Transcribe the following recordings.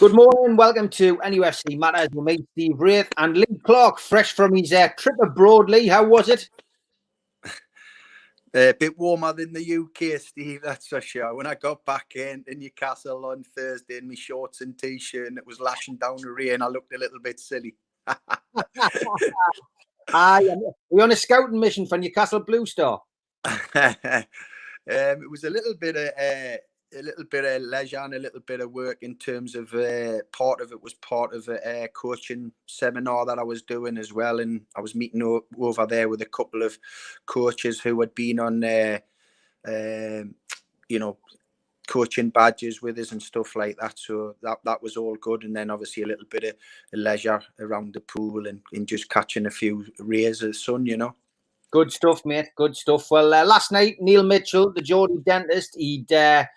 Good morning, welcome to NUFC Matters with me, Steve Wraith, and Lee Clark, fresh from his trip abroad. Lee, how was it? A bit warmer than the UK, Steve, that's for sure. When I got back in Newcastle on Thursday in my shorts and t-shirt and it was lashing down the rain, I looked a little bit silly. We're on a scouting mission for Newcastle Blue Star. It was a little bit of leisure and a little bit of work in terms of part of it was part of a coaching seminar that I was doing as well, and I was meeting over there with a couple of coaches who had been on coaching badges with us and stuff like that, so that was all good. And then obviously a little bit of leisure around the pool and just catching a few rays of the sun, you know. Good stuff, mate. Good stuff. Well, last night, Neil Mitchell, the Geordie dentist, his dad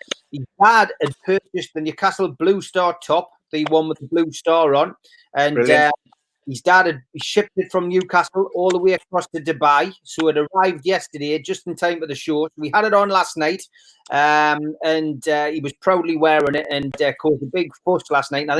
had purchased the Newcastle Blue Star top, the one with the blue star on, and his dad had shipped it from Newcastle all the way across to Dubai. So it arrived yesterday, just in time for the show. We had it on last night, and he was proudly wearing it and caused a big fuss last night. And I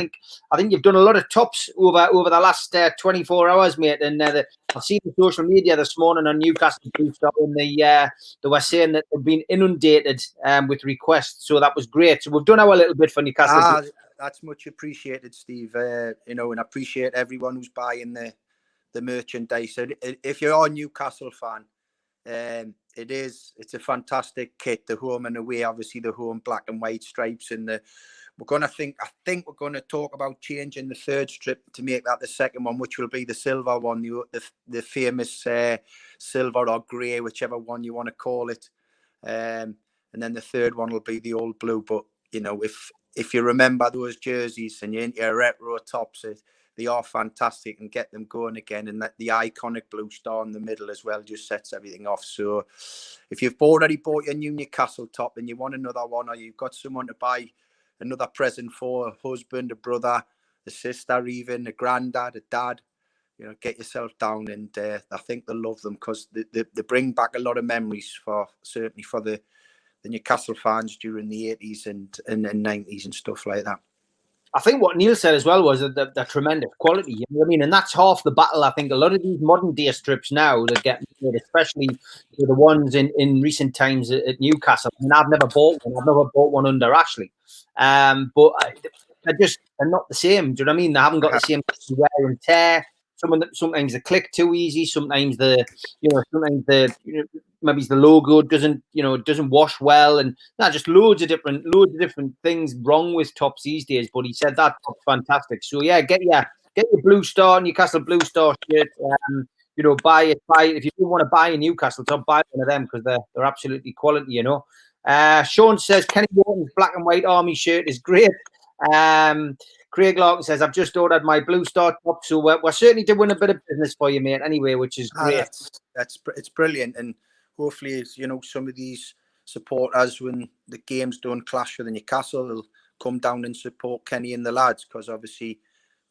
think you've done a lot of tops over the last 24 hours, mate. And I've seen the social media this morning on Newcastle Blue Star, and they were saying that they've been inundated with requests. So that was great. So we've done our little bit for Newcastle. That's much appreciated, Steve. And I appreciate everyone who's buying the merchandise. If you're a Newcastle fan, it's a fantastic kit. The home and away, obviously the home black and white stripes, and I think we're gonna talk about changing the third strip to make that the second one, which will be the silver one, the famous silver or grey, whichever one you want to call it. And then the third one will be the old blue. But if you remember those jerseys and you're into your retro tops, they are fantastic, and get them going again. And that the iconic blue star in the middle as well just sets everything off. So if you've already bought your new Newcastle top and you want another one, or you've got someone to buy another present for, a husband, a brother, a sister, even a granddad, a dad, get yourself down, and I think they'll love them, because they bring back a lot of memories certainly for the Newcastle fans during the 80s and 90s and stuff like that. I think what Neil said as well was that the tremendous quality, you know what I mean? And that's half the battle. I think a lot of these modern day strips now that get made, especially the ones in recent times at Newcastle. I mean, I've never bought one. I've never bought one under Ashley. But they're not the same. Do you know what I mean? They haven't got the same wear and tear. Sometimes they click too easy. Sometimes maybe the logo doesn't wash well, and just loads of different things wrong with tops these days. But he said that top's fantastic. So yeah, get your Blue Star, Newcastle Blue Star shirt. Buy it. If you do want to buy a Newcastle top, buy one of them, because they're absolutely quality. Sean says Kenny Wharton's black and white army shirt is great. Craig Larkin says, I've just ordered my Blue Star top, so we're certainly doing a bit of business for you, mate, anyway, which is great. It's brilliant, and hopefully, some of these supporters, when the games don't clash with Newcastle, will come down and support Kenny and the lads, because obviously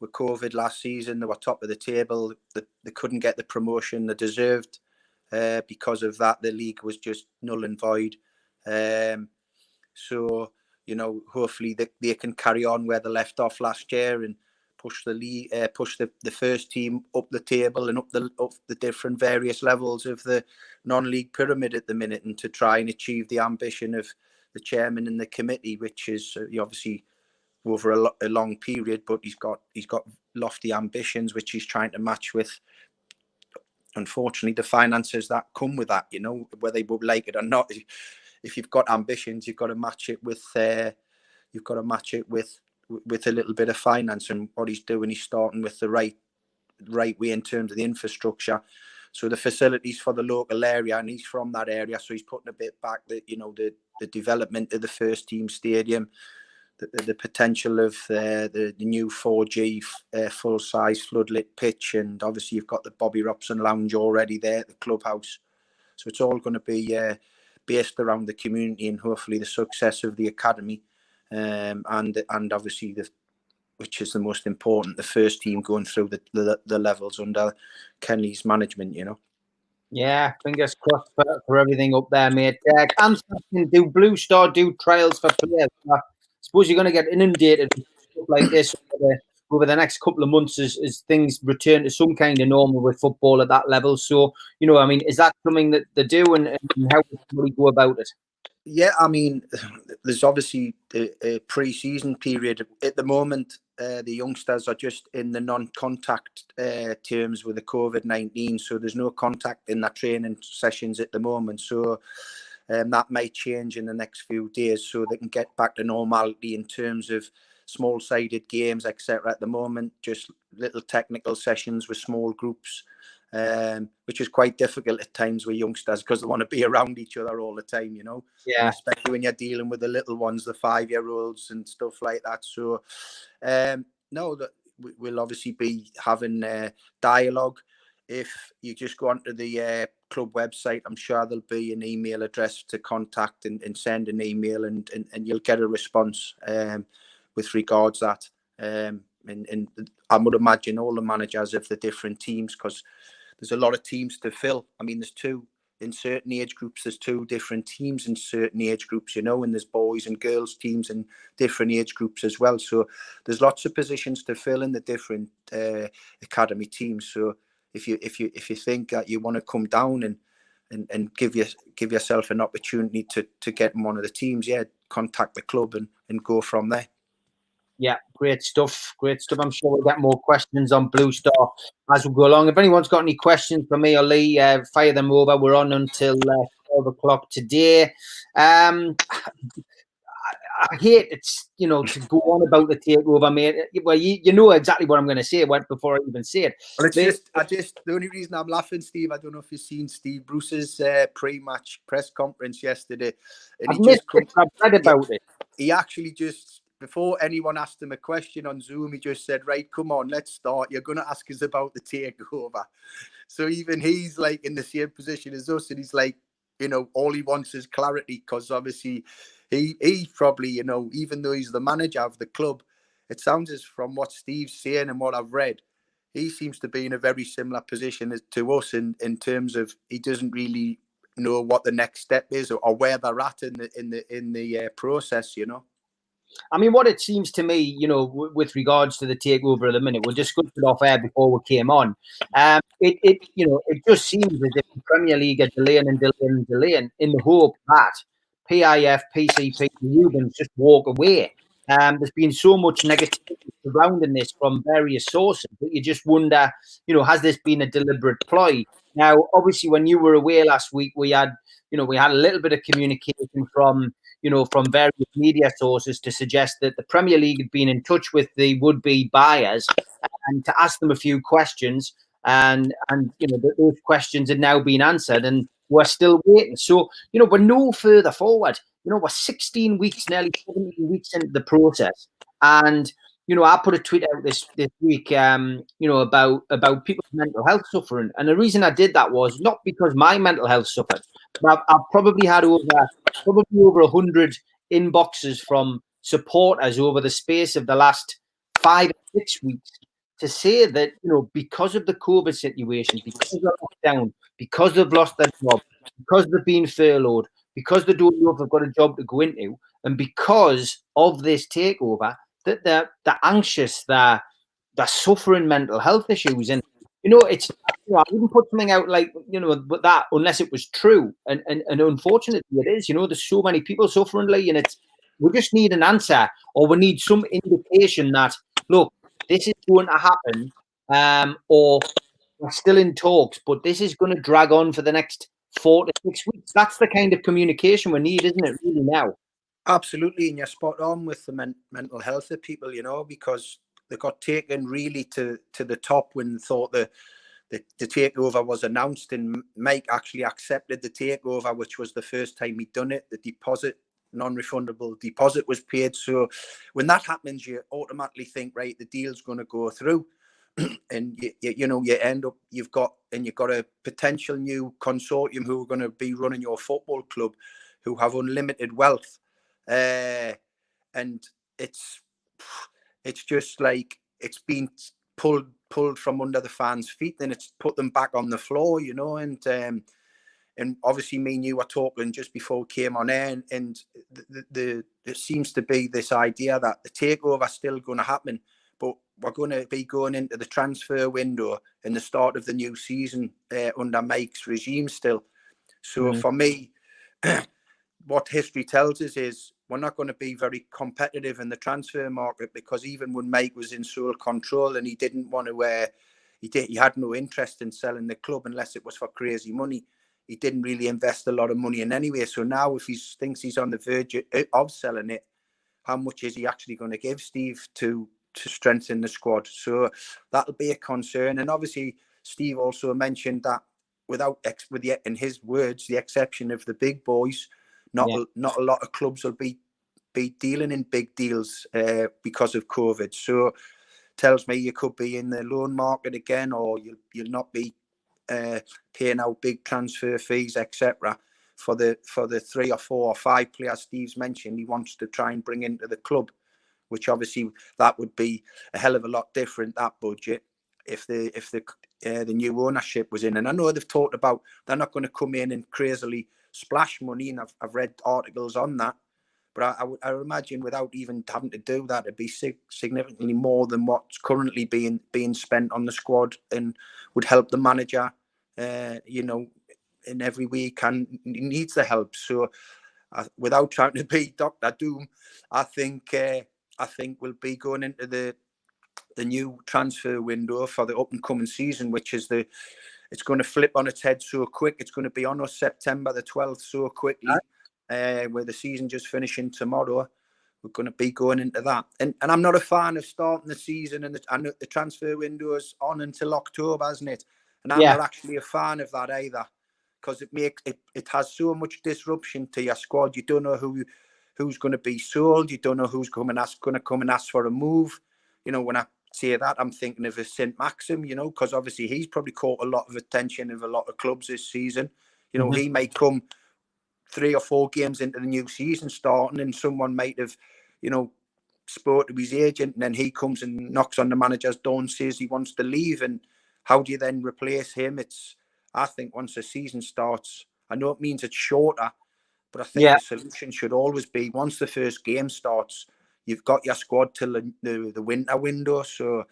with COVID last season, they were top of the table. They couldn't get the promotion they deserved. Because of that, the league was just null and void. So hopefully they can carry on where they left off last year and push the first team up the table and up the different various levels of the non-league pyramid at the minute, and to try and achieve the ambition of the chairman and the committee, which is obviously over a long period, but he's got lofty ambitions which he's trying to match with, unfortunately, the finances that come with that, whether they would like it or not. If you've got ambitions, you've got to match it with with a little bit of finance. And what he's doing, he's starting with the right way in terms of the infrastructure. So the facilities for the local area, and he's from that area, so he's putting a bit back the development of the first team stadium, the potential of the new 4G full size floodlit pitch, and obviously you've got the Bobby Robson Lounge already there at the clubhouse. So it's all going to be based around the community, and hopefully the success of the academy, and obviously which is the most important, the first team going through the levels under Kenny's management. Yeah, fingers crossed for everything up there, mate. Do Blue Star do trials for players? I suppose you're going to get inundated stuff like this over the next couple of months as things return to some kind of normal with football at that level. So, you know, I mean, is that something that they do, and how do we go about it? Yeah, I mean, there's obviously a pre-season period. At the moment, the youngsters are just in the non-contact terms with the COVID-19, so there's no contact in their training sessions at the moment. So that may change in the next few days so they can get back to normality in terms of small-sided games, etc. At the moment, just little technical sessions with small groups, which is quite difficult at times with youngsters because they want to be around each other all the time, you know. Yeah. And especially when you're dealing with the little ones, the 5-year-olds and stuff like that. So, no, that we'll obviously be having dialogue. If you just go onto the club website, I'm sure there'll be an email address to contact and send an email, and you'll get a response with regards that. And I would imagine all the managers of the different teams, because there's a lot of teams to fill. I mean, there's two in certain age groups. There's two different teams in certain age groups, you know, and there's boys and girls teams in different age groups as well. So there's lots of positions to fill in the different academy teams. So if you think that you want to come down and give yourself an opportunity to get in one of the teams, yeah, contact the club and go from there. Yeah, great stuff. Great stuff. I'm sure we'll get more questions on Blue Star as we go along. If anyone's got any questions for me or Lee, fire them over. We're on until 12 o'clock today. I hate it's, you know, to go on about the takeover, mate. Well, you know exactly what I'm going to say before I even say it. Well, the only reason I'm laughing, Steve, I don't know if you've seen Steve Bruce's pre-match press conference yesterday, and I've read about it. He actually just, before anyone asked him a question on Zoom, he just said, "Right, come on, let's start. You're going to ask us about the takeover." So even he's like in the same position as us, and he's like, you know, all he wants is clarity, because obviously he probably, you know, even though he's the manager of the club, it sounds as from what Steve's saying and what I've read, he seems to be in a very similar position as to us in terms of he doesn't really know what the next step is or where they're at in the process, you know. I mean, what it seems to me, you know, with regards to the takeover at the minute, we discussed it off air before we came on. It you know, it just seems as if the Premier League are delaying in the hope that PIF, PCP, and Rubens just walk away. There's been so much negativity surrounding this from various sources that you just wonder, you know, has this been a deliberate ploy? Now, obviously, when you were away last week, we had a little bit of communication from various media sources to suggest that the Premier League had been in touch with the would-be buyers and to ask them a few questions, and you know, those questions had now been answered, and we're still waiting. So, you know, we're no further forward. You know, we're 16 weeks, nearly 17 weeks into the process, and you know, I put a tweet out this week, you know, about people's mental health suffering, and the reason I did that was not because my mental health suffered, but I've probably had over 100 inboxes from supporters over the space of the last 5 or 6 weeks to say that, you know, because of the COVID situation, because of lockdown, because they've lost their job, because they've been furloughed, because they don't know if they've got a job to go into, and because of this takeover, that they're anxious, they're suffering mental health issues. And, you know, it's, you know, I wouldn't put something out like, you know, but that unless it was true. And unfortunately it is, you know, there's so many people suffering, Lee, and we just need an answer, or we need some indication that, look, this is going to happen, or we're still in talks, but this is going to drag on for the next 4 to 6 weeks. That's the kind of communication we need, isn't it, really, now? Absolutely, and you're spot on with the mental health of people, you know, because they got taken really to the top when they thought the takeover was announced, and Mike actually accepted the takeover, which was the first time he'd done it. The deposit, non-refundable deposit, was paid. So when that happens, you automatically think, right, the deal's going to go through. And you know, you end up, you've got a potential new consortium who are going to be running your football club, who have unlimited wealth, and it's just like it's been pulled from under the fans' feet, and it's put them back on the floor, you know. And And obviously, me and you were talking just before we came on air, and there seems to be this idea that the takeover is still going to happen, but we're going to be going into the transfer window and the start of the new season under Mike's regime still. So for me, what history tells us is we're not going to be very competitive in the transfer market, because even when Mike was in sole control and he didn't want to, he had no interest in selling the club unless it was for crazy money. He didn't really invest a lot of money in anyway. So now if he thinks he's on the verge of selling it, how much is he actually going to give Steve to strengthen the squad? So that'll be a concern. And obviously, Steve also mentioned that in his words, the exception of the big boys, not a lot of clubs will be dealing in big deals because of COVID. So tells me you could be in the loan market again, or you'll not be paying out big transfer fees, etc. for the 3 or 4 or 5 players Steve's mentioned he wants to try and bring into the club, which obviously that would be a hell of a lot different, that budget, if the new ownership was in. And I know they've talked about they're not going to come in and crazily splash money, and I've read articles on that. But I would imagine without even having to do that, it'd be significantly more than what's currently being spent on the squad, and would help the manager, in every way he needs the help. So without trying to be Dr. Doom, I think we'll be going into the new transfer window for the up and coming season, which is it's going to flip on its head so quick. It's going to be on us September the 12th so quickly. Where the season just finishing tomorrow, we're going to be going into that. And I'm not a fan of starting the season and the transfer window is on until October, isn't it? And I'm not actually a fan of that either, because it has so much disruption to your squad. You don't know who's going to be sold. You don't know who's going to come and ask for a move. When I say that, I'm thinking of a St. Maxim, because obviously he's probably caught a lot of attention of a lot of clubs this season. He may come 3 or 4 games into the new season starting, and someone might have, spoke to his agent, and then he comes and knocks on the manager's door and says he wants to leave. And how do you then replace him? I think once the season starts, I know it means it's shorter, but I think the solution should always be, once the first game starts, you've got your squad till the winter window. So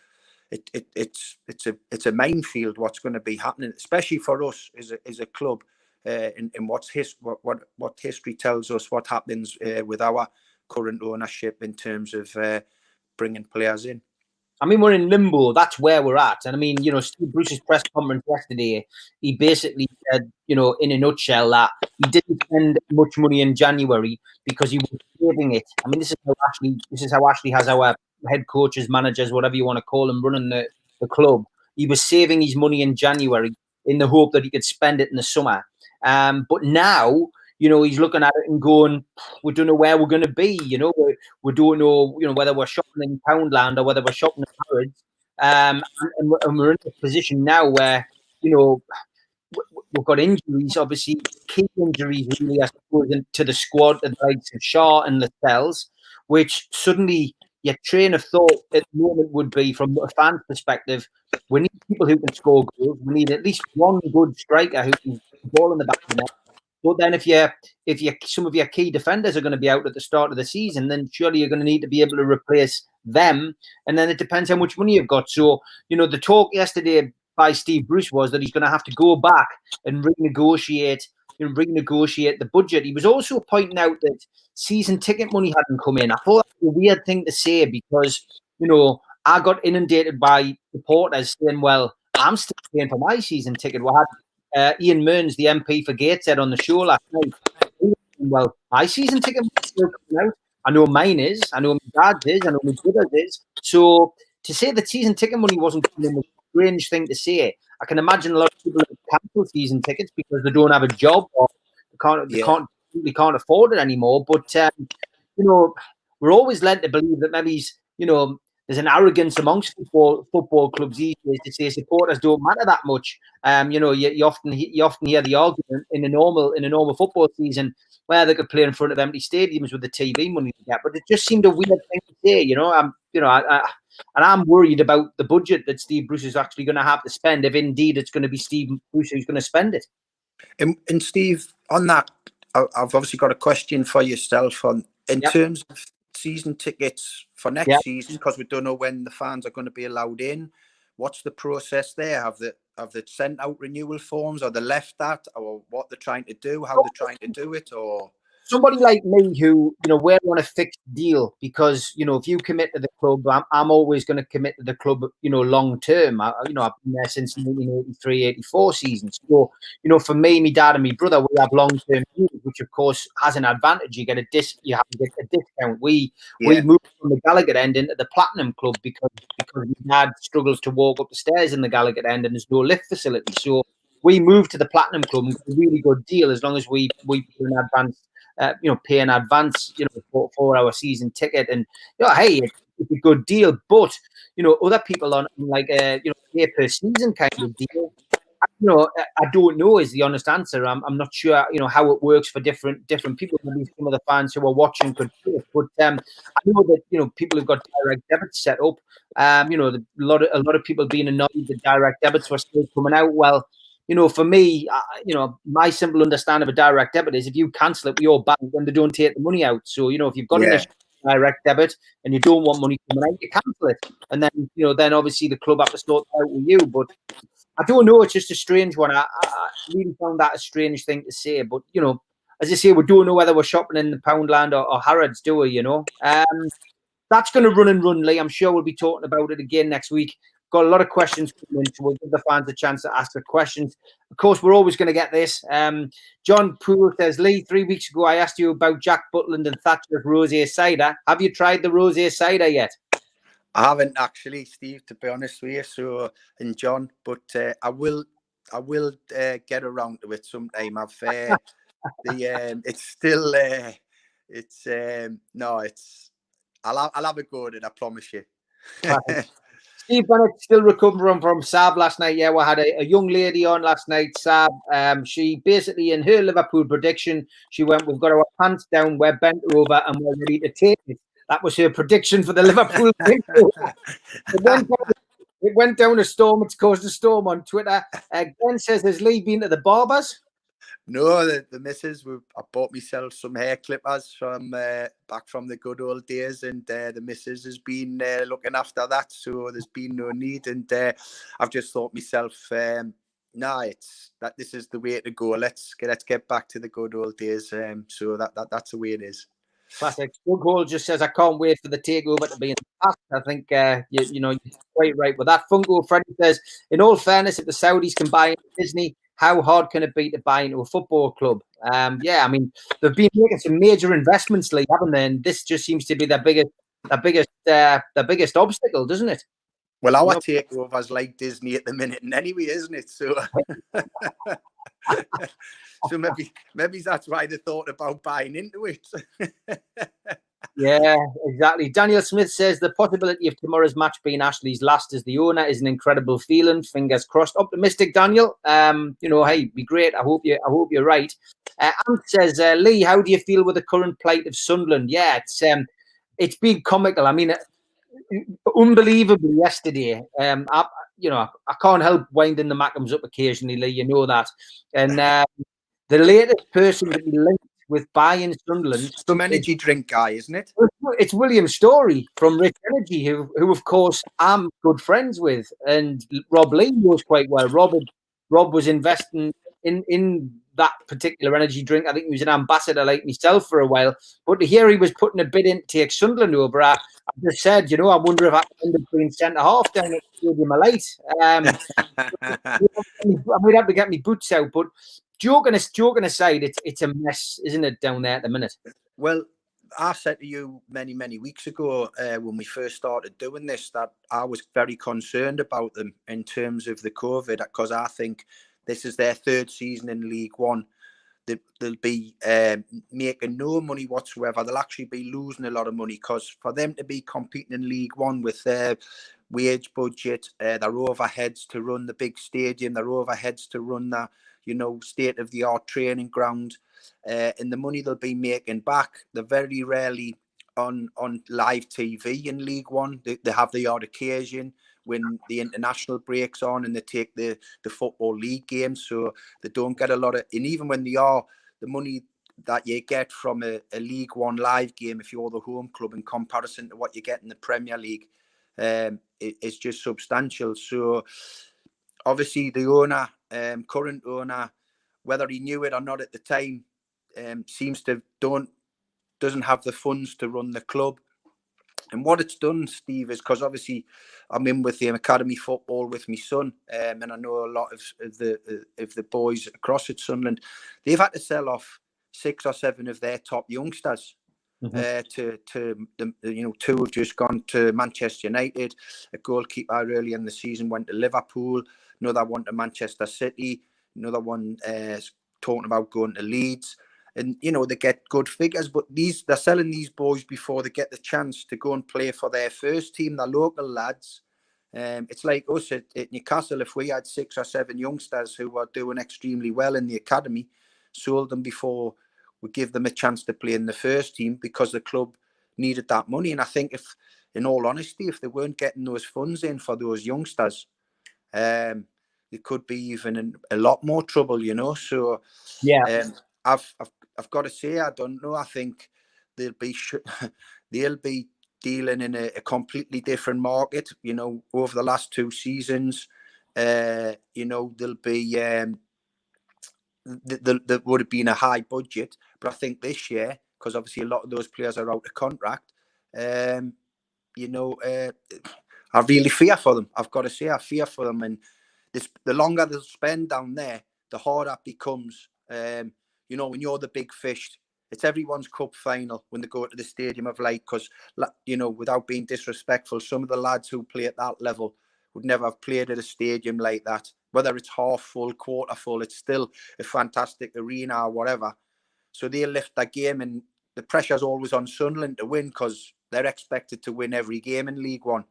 it's a minefield what's going to be happening, especially for us as a club. In what history tells us what happens with our current ownership in terms of bringing players in. I mean, we're in limbo. That's where we're at. And I mean, Steve Bruce's press conference yesterday, he basically said, in a nutshell, that he didn't spend much money in January because he was saving it. I mean, this is how Ashley has our head coaches, managers, whatever you want to call them, running the club. He was saving his money in January in the hope that he could spend it in the summer. But now, he's looking at it and going, we don't know where we're going to be. We don't know, whether we're shopping in Poundland or whether we're shopping in Harrods. And we're in a position now where, we've got injuries, obviously key injuries really, I suppose, to the squad, the likes of Shaw and Lascelles, which suddenly your train of thought at the moment would be, from a fan perspective, we need people who can score goals. We need at least one good striker who can put the ball in the back of the net. But then if some of your key defenders are going to be out at the start of the season, then surely you're going to need to be able to replace them. And then it depends how much money you've got. So, the talk yesterday by Steve Bruce was that he's going to have to go back and renegotiate the budget. He was also pointing out that season ticket money hadn't come in. I thought that was a weird thing to say, because, I got inundated by reporters saying, well, I'm still paying for my season ticket. We had Ian Mearns, the MP for Gateshead, on the show last night. Well, my season ticket is still coming out. I know mine is. I know my dad's is. I know my brother's is. So to say that season ticket money wasn't coming in was a strange thing to say. I can imagine a lot of people have cancelled season tickets because they don't have a job, or they can't afford it anymore. But we're always led to believe that maybe there's an arrogance amongst football clubs these days to say supporters don't matter that much. You often hear the argument in a normal football season where they could play in front of empty stadiums with the TV money they get, but it just seemed a weird thing to say. And I'm worried about the budget that Steve Bruce is actually going to have to spend, if indeed it's going to be Steve Bruce who's going to spend it. And Steve, on that, I've obviously got a question for yourself in terms of season tickets for next season, because we don't know when the fans are going to be allowed in. What's the process there? Have they sent out renewal forms, or they left that, or what they're trying to do, how they're trying to do it, or? Somebody like me who, we're on a fixed deal because, if you commit to the club, I'm always going to commit to the club, long term. I've been there since 1983, 84 season. So, for me, my dad and my brother, we have long-term deals, which of course has an advantage. You have to get a discount. We moved from the Gallagher end into the Platinum Club because my dad struggles to walk up the stairs in the Gallagher end and there's no lift facility. So we moved to the Platinum Club and got a really good deal as long as we put an advance. Pay in advance, for our season ticket, and hey, it's a good deal. But other people on like pay per season kind of deal. I don't know is the honest answer. I'm not sure, how it works for different people. Maybe some of the fans who are watching could do it, but I know that people have got direct debits set up. A lot of people being annoyed that direct debits were still coming out. Well, for me, my simple understanding of a direct debit is if you cancel it with your bank, then they don't take the money out. So, if you've got an issue with direct debit and you don't want money coming out, you cancel it. And then, then obviously the club have to sort it out with you. But I don't know. It's just a strange one. I really found that a strange thing to say. But, as I say, we don't know whether we're shopping in the Poundland or Harrods, do we, That's going to run and run, Lee. I'm sure we'll be talking about it again next week. Got a lot of questions coming in, so we'll give the fans a chance to ask the questions. Of course, we're always going to get this. John Poole says, Lee, 3 weeks ago, I asked you about Jack Butland and Thatcher's rosé cider. Have you tried the rosé cider yet? I haven't actually, Steve, to be honest with you. So, and John, but I will get around to it sometime. It's still, I'll have a go at it. I promise you. Steve Bennett still recovering from Sab last night. Yeah, we had a young lady on last night, Sab. She basically, in her Liverpool prediction, she went, we've got our pants down, we're bent over, and we're ready to take it. That was her prediction for the Liverpool victory. It went down a storm. It's caused a storm on Twitter. Glenn says, has Lee been to the barbers? No, the missus. I bought myself some hair clippers from back from the good old days, and the missus has been looking after that, so there's been no need. And I've just thought myself, this is the way to go. Let's get back to the good old days. So that's the way it is. Classic. Funko just says, I can't wait for the takeover to be in the past. I think you're quite right with that. Funko Freddy says, in all fairness, if the Saudis can buy into Disney, how hard can it be to buy into a football club? I mean, they've been making some major investments, Lee, haven't they? And this just seems to be the biggest obstacle, doesn't it? Well, our takeover's like Disney at the minute, and anyway, isn't it? So, so maybe that's why they thought about buying into it. Yeah, exactly. Daniel Smith says the possibility of tomorrow's match being Ashley's last as the owner is an incredible feeling. Fingers crossed. Optimistic, Daniel. Hey, be great. I hope you're right. Ant says, Lee, how do you feel with the current plight of Sunderland? Yeah, it's been comical. I mean, unbelievably yesterday. I can't help winding the Mackems up occasionally, Lee. You know that. And the latest person to be linked with buying Sunderland, some energy drink guy, isn't it? It's William Story from Rich Energy, who of course I'm good friends with, and Rob Lee knows quite well. Rob was investing in that particular energy drink. I think he was an ambassador like myself for a while. But to hear he was putting a bid in to take Sunderland over, I just said, I wonder if I can end up being centre half down at Stadium of Light. I might have to get my boots out, but joking aside, it's a mess, isn't it, down there at the minute? Well, I said to you many, many weeks ago when we first started doing this that I was very concerned about them in terms of the COVID, because I think this is their third season in League One. They'll be making no money whatsoever. They'll actually be losing a lot of money, because for them to be competing in League One with their wage budget, their overheads to run the big stadium, their overheads to run the state-of-the-art training ground, and the money they'll be making back, they very rarely on live TV in League One. They have the odd occasion when the international breaks on and they take the Football League games, so they don't get a lot of, and even when they are, the money that you get from a League One live game, if you're the home club, in comparison to what you get in the Premier League, it's just substantial. So obviously the owner, current owner, whether he knew it or not at the time, seems to doesn't have the funds to run the club. And what it's done, Steve, is because obviously I'm in with the academy football with my son, and I know a lot of the boys across at Sunderland. They've had to sell off 6 or 7 of their top youngsters. To the, you know, 2 have just gone to Manchester United. A goalkeeper early in the season went to Liverpool. Another one to Manchester City. Another one talking about going to Leeds. And, you know, they get good figures, but they're selling these boys before they get the chance to go and play for their first team, the local lads. It's like us at Newcastle. If we had 6 or 7 youngsters who were doing extremely well in the academy, sold them before we give them a chance to play in the first team, because the club needed that money. And I think, if, in all honesty, if they weren't getting those funds in for those youngsters, they could be even in a lot more trouble, you know. So yeah, I've got to say, I don't know. I think they'll be dealing in a completely different market. You know, over the last 2 seasons, you know, there'll be there would have been a high budget, but I think this year, because obviously a lot of those players are out of contract, you know, I really fear for them. I've got to say, I fear for them, and the longer they'll spend down there, the harder it becomes. You know, when you're the big fish, it's everyone's cup final when they go to the Stadium of Light, because, you know, without being disrespectful, some of the lads who play at that level would never have played at a stadium like that. Whether it's half full, quarter full, it's still a fantastic arena or whatever. So they lift that game, and the pressure's always on Sunderland to win, because they're expected to win every game in League One.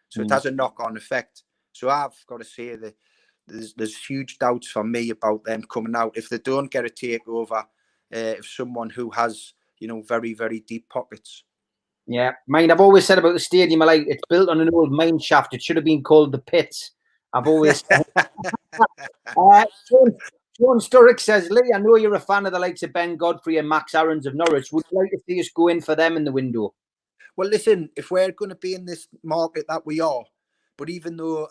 So it has a knock-on effect. So I've got to say that there's huge doubts for me about them coming out if they don't get a takeover. If someone who has, you know, very, very deep pockets. Yeah, mind, I've always said about the stadium, I like, it's built on an old mine shaft. It should have been called the Pits. I've always John Sturrock says, Lee, I know you're a fan of the likes of Ben Godfrey and Max Aarons of Norwich. Would you like to see us go in for them in the window? Well, listen, if we're going to be in this market that we are, but even though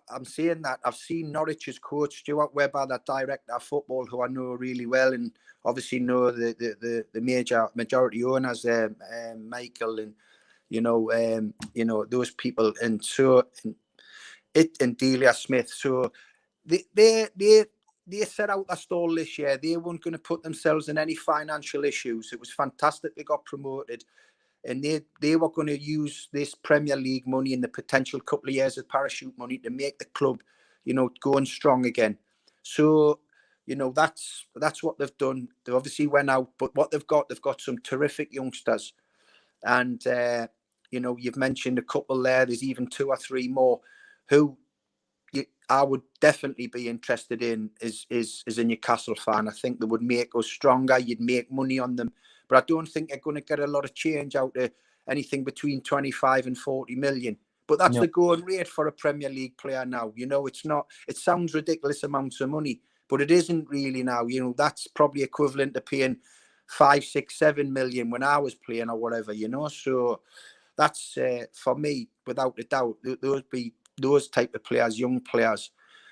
I'm saying that, I've seen Norwich's coach, Stuart Webber, that director of football, who I know really well, and obviously know the majority owners, Michael, and you know those people, and so and Delia Smith. So they set out their stall this year. They weren't going to put themselves in any financial issues. It was fantastic they got promoted. And they were going to use this Premier League money and the potential couple of years of parachute money to make the club, you know, going strong again. So, you know, that's what they've done. They obviously went out, but what they've got some terrific youngsters. And, you know, you've mentioned a couple there. There's even 2 or 3 more who I would definitely be interested in as a Newcastle fan. I think they would make us stronger. You'd make money on them. But I don't think they're going to get a lot of change out of anything between 25 and 40 million. But that's the going rate for a Premier League player now. You know, it's not, it sounds ridiculous amounts of money, but it isn't really now. You know, that's probably equivalent to paying 5, 6, 7 million when I was playing or whatever, you know. So that's, for me, without a doubt, those type of players, young players.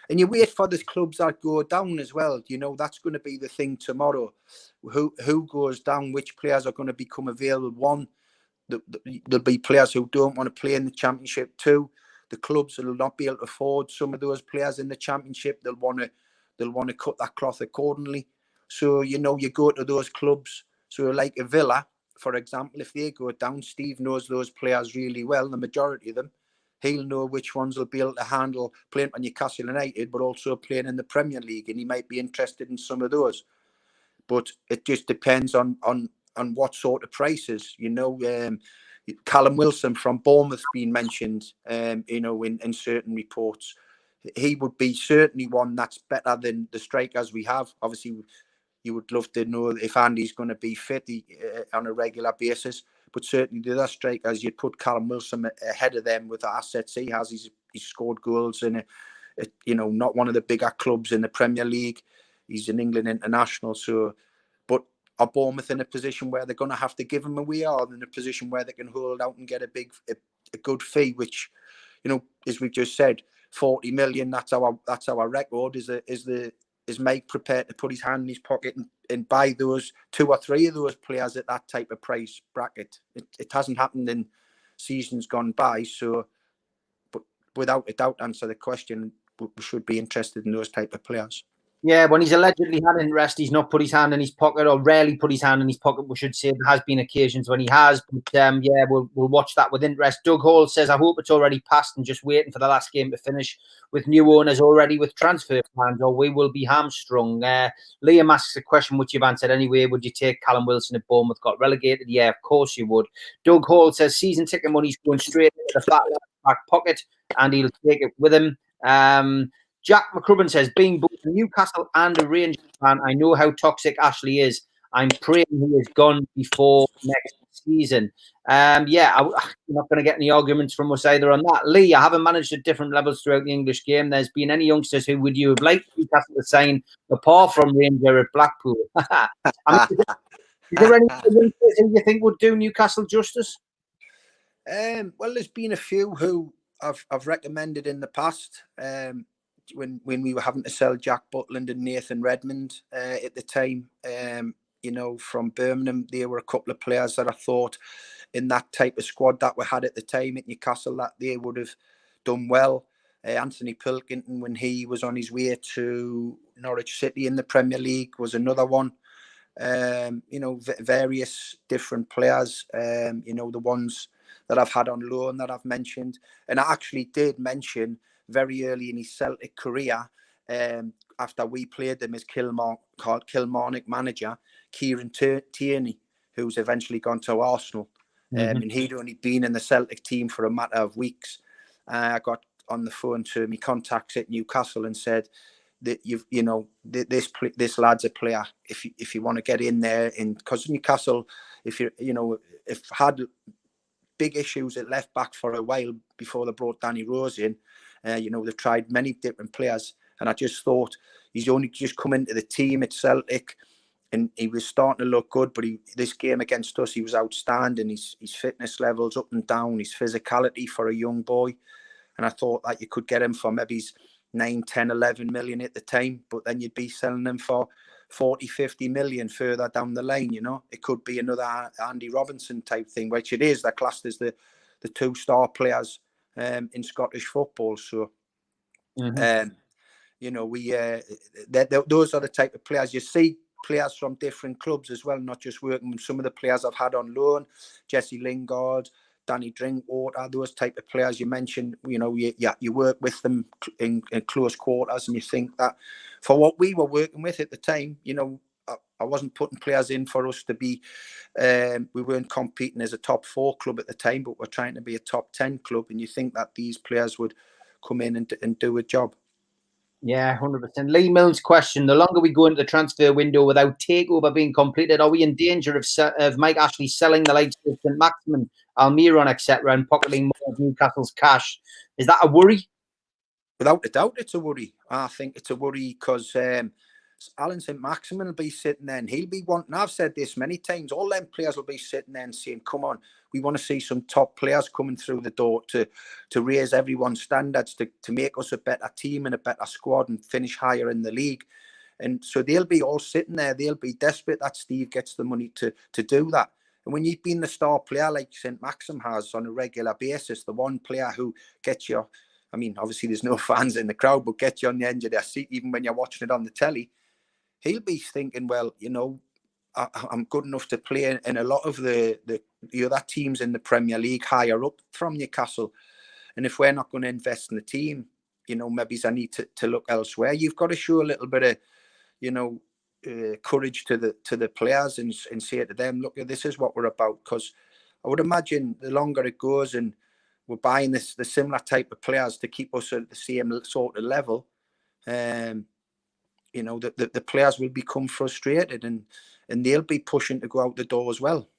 And you wait for the clubs that go down as well. You know, that's going to be the thing tomorrow. Who goes down, which players are going to become available. 1, there'll be players who don't want to play in the Championship. 2, the clubs will not be able to afford some of those players in the Championship. They'll want to cut that cloth accordingly. So, you know, you go to those clubs. So like a Villa, for example, if they go down, Steve knows those players really well, the majority of them. He'll know which ones will be able to handle playing for Newcastle United, but also playing in the Premier League, and he might be interested in some of those. But it just depends on what sort of prices. You know, Callum Wilson from Bournemouth's been mentioned, you know, in certain reports. He would be certainly one that's better than the strikers we have. Obviously, you would love to know if Andy's going to be fit on a regular basis. But certainly the other strikers, you'd put Callum Wilson ahead of them with the assets he has. He's scored goals in not one of the bigger clubs in the Premier League. He's an England international. So, but are Bournemouth in a position where they're going to have to give him away, or in a position where they can hold out and get a good fee, which, as we've just said, 40 million. That's our record. Is Mike prepared to put his hand in his pocket and buy those 2 or 3 of those players at that type of price bracket? It hasn't happened in seasons gone by. So, but without a doubt, answer the question, we should be interested in those type of players. Yeah, when he's allegedly had interest, he's not put his hand in his pocket, or rarely put his hand in his pocket, we should say. There has been occasions when he has, but yeah, we'll watch that with interest. Doug Hall says, I hope it's already passed and just waiting for the last game to finish with new owners already with transfer plans, or we will be hamstrung. Liam asks a question which you've answered anyway. Would you take Callum Wilson if Bournemouth got relegated? Yeah, of course you would. Doug Hall says, season ticket money's going straight into the flat back pocket, and he'll take it with him. Jack McCrubbin says, being both a Newcastle and a Rangers fan, I know how toxic Ashley is. I'm praying he is gone before next season. Yeah, I'm not going to get any arguments from us either on that. Lee, I haven't managed at different levels throughout the English game. There's been any youngsters who would you have liked Newcastle to sign apart from Ranger at Blackpool? I mean, is there any youngsters who you think would do Newcastle justice? Well, there's been a few who I've recommended in the past. When we were having to sell Jack Butland and Nathan Redmond at the time, from Birmingham, there were a couple of players that I thought in that type of squad that we had at the time at Newcastle that they would have done well. Anthony Pilkington, when he was on his way to Norwich City in the Premier League, was another one. Various different players, the ones that I've had on loan that I've mentioned. And I actually did mention very early in his Celtic career, after we played them as Kilmarnock manager, Kieran Tierney, who's eventually gone to Arsenal. And he'd only been in the Celtic team for a matter of weeks. I got on the phone to me contacts at Newcastle and said that this lad's a player. If you want to get in there, because Newcastle, if had big issues at left back for a while before they brought Danny Rose in. They've tried many different players, and I just thought he's only just come into the team at Celtic, and he was starting to look good. But this game against us, he was outstanding. His fitness levels up and down, his physicality for a young boy, and I thought that you could get him for maybe 9, 10, 11 million at the time, but then you'd be selling them for 40, 50 million further down the line. It could be another Andy Robinson type thing, which it is. They're classed as the 2-star players in Scottish football. So, those are the type of players you see. Players from different clubs as well, not just working with some of the players I've had on loan, Jesse Lingard, Danny Drinkwater, those type of players you mentioned. You work with them in close quarters, and you think that for what we were working with at the time, I wasn't putting players in for us to be, we weren't competing as a top 4 club at the time, but we're trying to be a top 10 club. And you think that these players would come in and do a job. Yeah, 100%. Lee Milne's question, the longer we go into the transfer window without Takeover being completed, are we in danger of Mike Ashley selling the likes of St. Maximin, Almiron, etc., and pocketing more of Newcastle's cash? Is that a worry? Without a doubt, it's a worry. I think it's a worry because Alan St. Maximin will be sitting there and he'll be wanting, I've said this many times, all them players will be sitting there and saying, come on, we want to see some top players coming through the door to raise everyone's standards, to make us a better team and a better squad and finish higher in the league. And so they'll be all sitting there. They'll be desperate that Steve gets the money to do that. And when you've been the star player like St. Maxim has on a regular basis, the one player who gets you, I mean, obviously there's no fans in the crowd, but gets you on the edge of their seat, even when you're watching it on the telly, he'll be thinking, well, I'm good enough to play in a lot of the other teams in the Premier League higher up from Newcastle. And if we're not going to invest in the team, maybe I need to look elsewhere. You've got to show a little bit of, courage to the players and say to them, look, this is what we're about. Because I would imagine the longer it goes and we're buying the similar type of players to keep us at the same sort of level, you know, the players will become frustrated, and they'll be pushing to go out the door as well.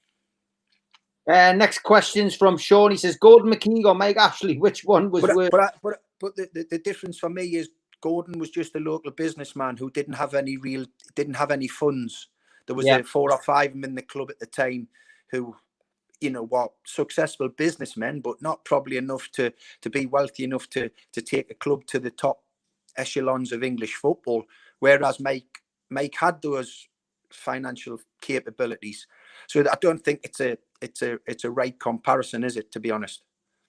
Next question's from Sean. He says, Gordon McKeague or Mike Ashley, which one was worse? But the difference for me is Gordon was just a local businessman who didn't have any funds. There was 4 or 5 of them in the club at the time who, you know, were successful businessmen, but not probably enough to be wealthy enough to take a club to the top echelons of English football. Whereas Mike had those financial capabilities. So I don't think it's a right comparison, is it, to be honest?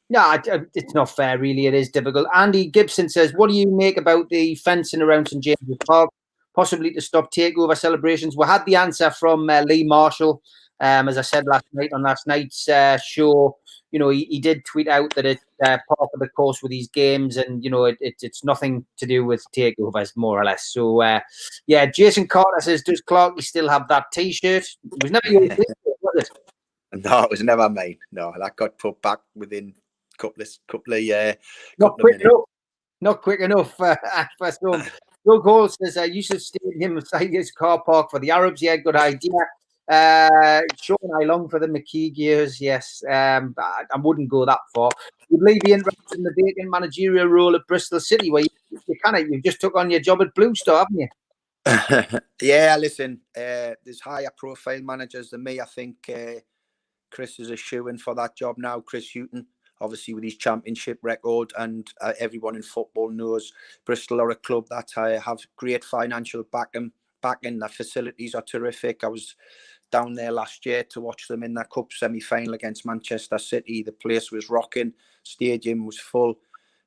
No, it's not fair, really. It is difficult. Andy Gibson says, what do you make about the fencing around St James's Park, possibly to stop takeover celebrations? We had the answer from Lee Marshall, as I said last night on last night's show. You know, he did tweet out that it's part of the course with these games, and, you know, it's nothing to do with takeovers, more or less. So, yeah, Jason Carter says, does Clarkey still have that T-shirt? It was never your T-shirt, was it? No, it was never mine. No, that got put back within couple of minutes. Not quick enough. First home. Doug Hall says, you should stadium beside his car park for the Arabs. Yeah, good idea. Sean, I long for the McKeague years. Yes, I wouldn't go that far. Would Lee be interested in the vacant managerial role at Bristol City, where you've just took on your job at Blue Star, haven't you? Yeah, listen, there's higher profile managers than me. I think Chris is a shoo-in for that job now, Chris Hughton. Obviously, with his championship record, and everyone in football knows Bristol are a club that have great financial backing. Their facilities are terrific. I was down there last year to watch them in that cup semi-final against Manchester City. The place was rocking. Stadium was full.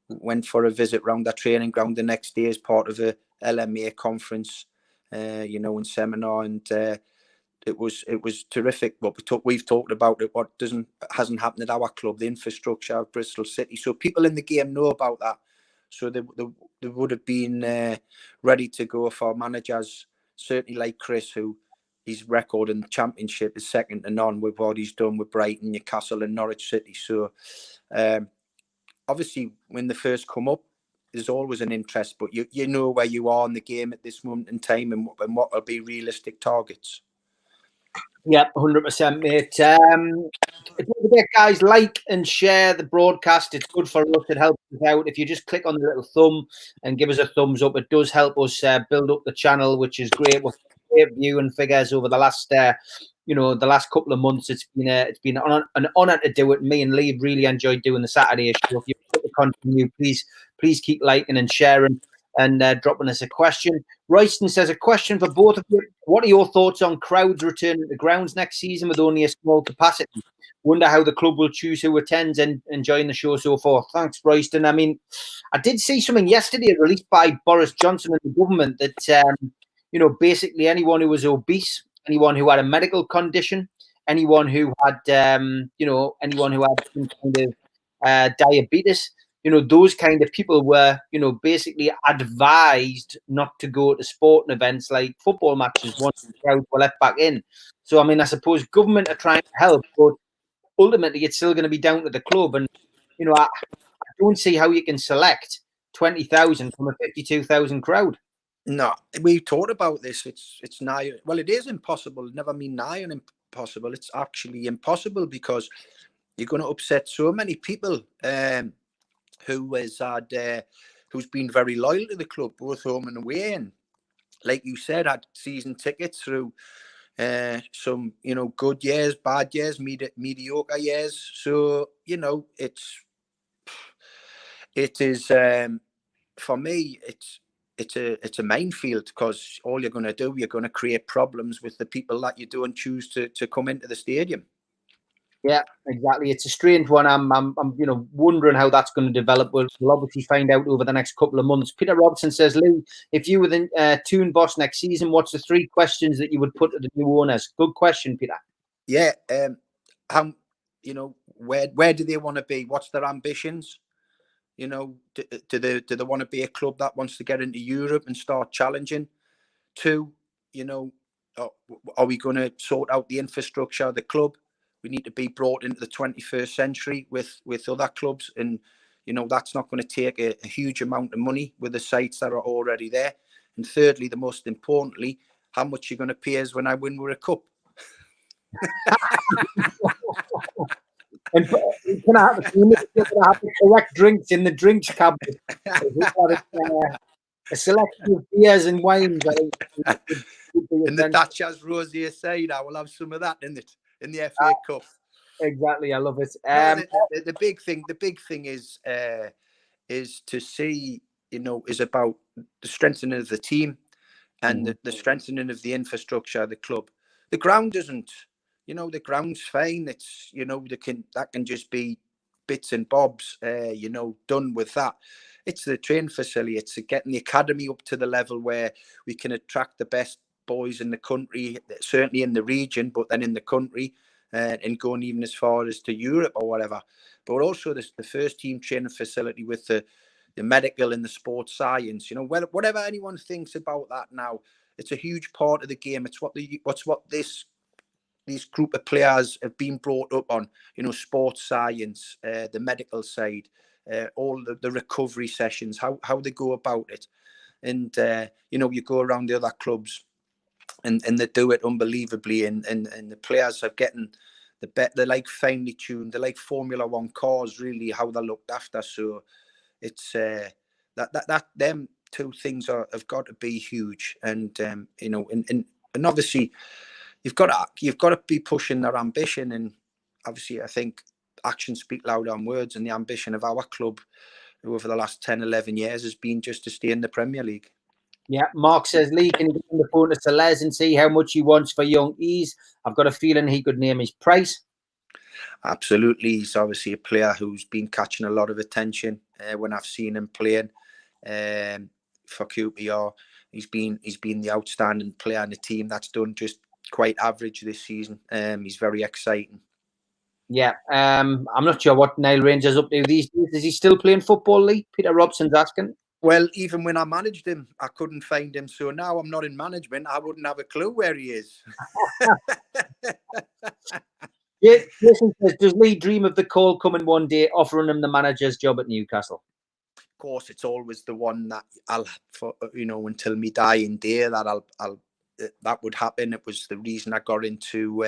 Went for a visit round their training ground the next day as part of a LMA conference, you know, and seminar, and it was terrific. What we've talked about it, what hasn't happened at our club, the infrastructure of Bristol City. So people in the game know about that. So they would have been ready to go for managers, certainly like Chris, who his record in the championship is second to none with what he's done with Brighton, Newcastle and Norwich City. So obviously when they first come up, there's always an interest, but you know where you are in the game at this moment in time and what will be realistic targets. Yeah, 100%, mate. Don't forget, guys, like and share the broadcast. It's good for us. It helps us out. If you just click on the little thumb and give us a thumbs up, it does help us build up the channel, which is great. With great viewing figures over the last, the last couple of months. It's been an honour to do it. Me and Lee really enjoyed doing the Saturday show. If you want to continue, please keep liking and sharing and dropping us a question. Royston says, a question for both of you. What are your thoughts on crowds returning to the grounds next season with only a small capacity? Wonder how the club will choose who attends and enjoying the show so forth. Thanks, Royston. I mean, I did see something yesterday released by Boris Johnson and the government that, basically anyone who was obese, anyone who had a medical condition, anyone who had, anyone who had some kind of diabetes, those kind of people were, basically advised not to go to sporting events like football matches once the crowds were let back in. So, I mean, I suppose government are trying to help, but ultimately it's still going to be down to the club. And, I don't see how you can select 20,000 from a 52,000 crowd. No, we talked about this. It's nigh. Well, it is impossible. It never mean nigh on impossible. It's actually impossible because you're going to upset so many people. Who's been very loyal to the club, both home and away, and like you said, had season tickets through some, good years, bad years, mediocre years. So it is for me, it's a minefield because all you're going to do, you're going to create problems with the people that you don't choose to come into the stadium. Yeah, exactly. It's a strange one. I'm wondering how that's going to develop. We'll obviously find out over the next couple of months. Peter Robertson says, Lee, if you were the Toon boss next season, what's the 3 questions that you would put to the new owners? Good question, Peter. Yeah. Where do they want to be? What's their ambitions? Do they want to be a club that wants to get into Europe and start challenging? 2, are we going to sort out the infrastructure of the club? We need to be brought into the 21st century with other clubs. And, that's not going to take a huge amount of money with the sites that are already there. And thirdly, the most importantly, how much you're going to pay us when I win with a cup. And can I have the correct drinks in the drinks cabinet? A selection of beers and wines. In the Thatcher's Rosier side, I will have some of that in the FA Cup. Exactly, I love it. The big thing is to see, is about the strengthening of the team and the strengthening of the infrastructure of the club. The ground isn't, the ground's fine. It's, that can just be bits and bobs, done with that. It's the training facility. It's getting the academy up to the level where we can attract the best boys in the country, certainly in the region, but then in the country, and going even as far as to Europe or whatever. But also the first team training facility with the medical and the sports science, whatever anyone thinks about that now, it's a huge part of the game. It's what this group of players have been brought up on, sports science, the medical side, all the recovery sessions, how they go about it. And, you go around the other clubs and they do it unbelievably. And the players are getting they're like finely tuned. They're like Formula One cars, really, how they're looked after. So it's that them two things have got to be huge. And, and obviously you've got to be pushing their ambition. And obviously I think actions speak louder than words, and the ambition of our club over the last 10, 11 years has been just to stay in the Premier League. Yeah, Mark says, Lee, can you get on the phone to Les and see how much he wants for young Ease? I've got a feeling he could name his price. Absolutely. He's obviously a player who's been catching a lot of attention when I've seen him playing for QPR. He's been the outstanding player in the team. That's done just quite average this season. He's very exciting. Yeah, I'm not sure what Niall Ranger's up to these days. Is he still playing football, Lee? Peter Robson's asking. Well, even when I managed him, I couldn't find him. So now I'm not in management. I wouldn't have a clue where he is. Yeah, listen, does Lee dream of the call coming one day offering him the manager's job at Newcastle? Of course, it's always the one that I'll, until me dying day, that would happen. It was the reason I got into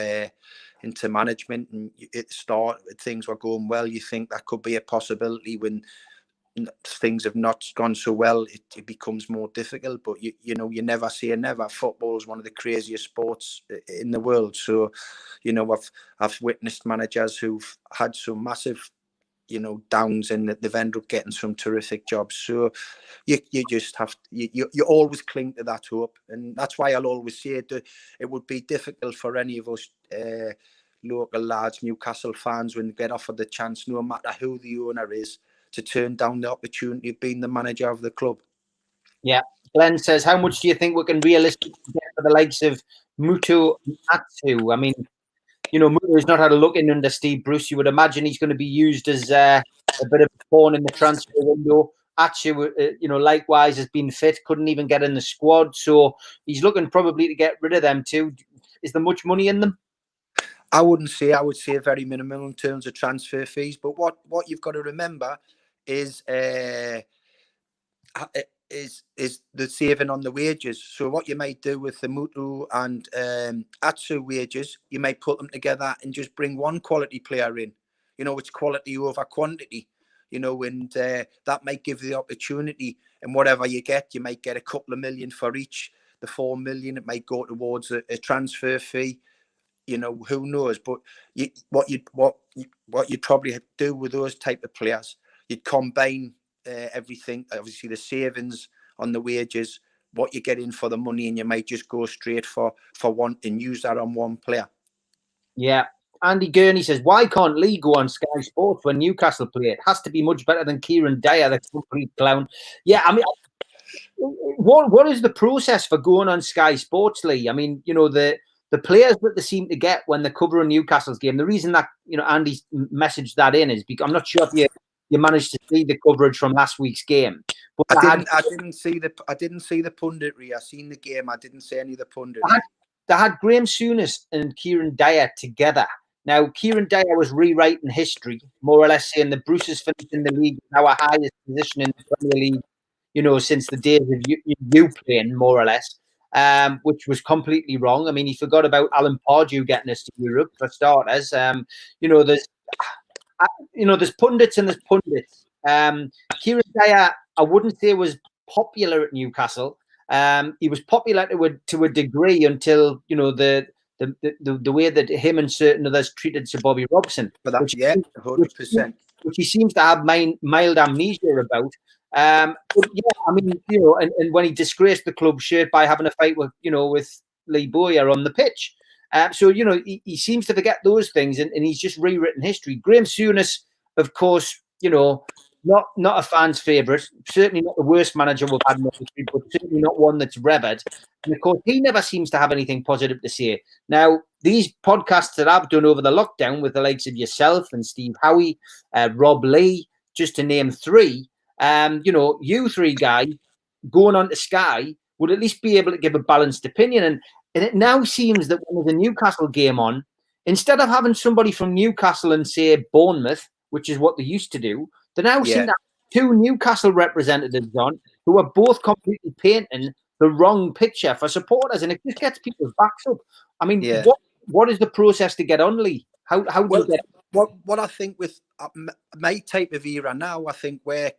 management. And at the start, things were going well. You think that could be a possibility. When things have not gone so well, it becomes more difficult. But you never say never. Football is one of the craziest sports in the world. So, I've witnessed managers who've had some massive, downs, and they've ended up getting some terrific jobs. So you just have you always cling to that hope, and that's why I'll always say that it would be difficult for any of us local lads, Newcastle fans, when they get offered the chance, no matter who the owner is, to turn down the opportunity of being the manager of the club. Yeah. Glenn says, how much do you think we can realistically get for the likes of Muto and Atsu? I mean, Muto has not had a look in under Steve Bruce. You would imagine he's going to be used as a bit of a pawn in the transfer window. Atsu, likewise has been fit, couldn't even get in the squad. So he's looking probably to get rid of them too. Is there much money in them? I wouldn't say. I would say very minimal in terms of transfer fees. But what you've got to remember is the saving on the wages. So what you might do with the Mutu and Atsu wages, you might put them together and just bring one quality player in. It's quality over quantity. And that might give you the opportunity. And whatever you get, you might get a couple of million for each. The 4 million, it might go towards a transfer fee. Who knows? But what you'd probably do with those type of players, you'd combine everything. Obviously, the savings on the wages, what you get in for the money, and you might just go straight for one and use that on one player. Yeah. Andy Gurney says, why can't Lee go on Sky Sports when Newcastle play? It has to be much better than Kieran Dyer, the complete clown. Yeah, I mean, what is the process for going on Sky Sports, Lee? I mean, the players that they seem to get when they're covering Newcastle's game, the reason that, Andy's messaged that in is because I'm not sure if you managed to see the coverage from last week's game. But I didn't see the punditry. I seen the game. I didn't see any of the punditry. They had Graham Souness and Kieran Dyer together. Now, Kieran Dyer was rewriting history, more or less saying that Bruce is finished in the league, our highest position in the Premier League. since the days of you playing, more or less, which was completely wrong. I mean, he forgot about Alan Pardew getting us to Europe, for starters. There's pundits and there's pundits. Kieran Dyer, I wouldn't say was popular at Newcastle. He was popular to a degree until the way that him and certain others treated Sir Bobby Robson, but that, 100%, which he seems to have mild amnesia about. But yeah, I mean, and when he disgraced the club shirt by having a fight with Lee Bowyer on the pitch. So he seems to forget those things, and he's just rewritten history. Graham Souness, of course, not a fan's favourite. Certainly not the worst manager we've had in the history, but certainly not one that's revered. And of course, he never seems to have anything positive to say. Now, these podcasts that I've done over the lockdown with the likes of yourself and Steve Howie, Rob Lee, just to name three, you three guys going on to Sky would at least be able to give a balanced opinion. And it now seems that when there's a Newcastle game on, instead of having somebody from Newcastle and say Bournemouth, which is what they used to do, they now seem to have two Newcastle representatives on who are both completely painting the wrong picture for supporters, and it just gets people's backs up. I mean, what is the process to get on, Lee? How do you get? What I think with my type of era now, I think we're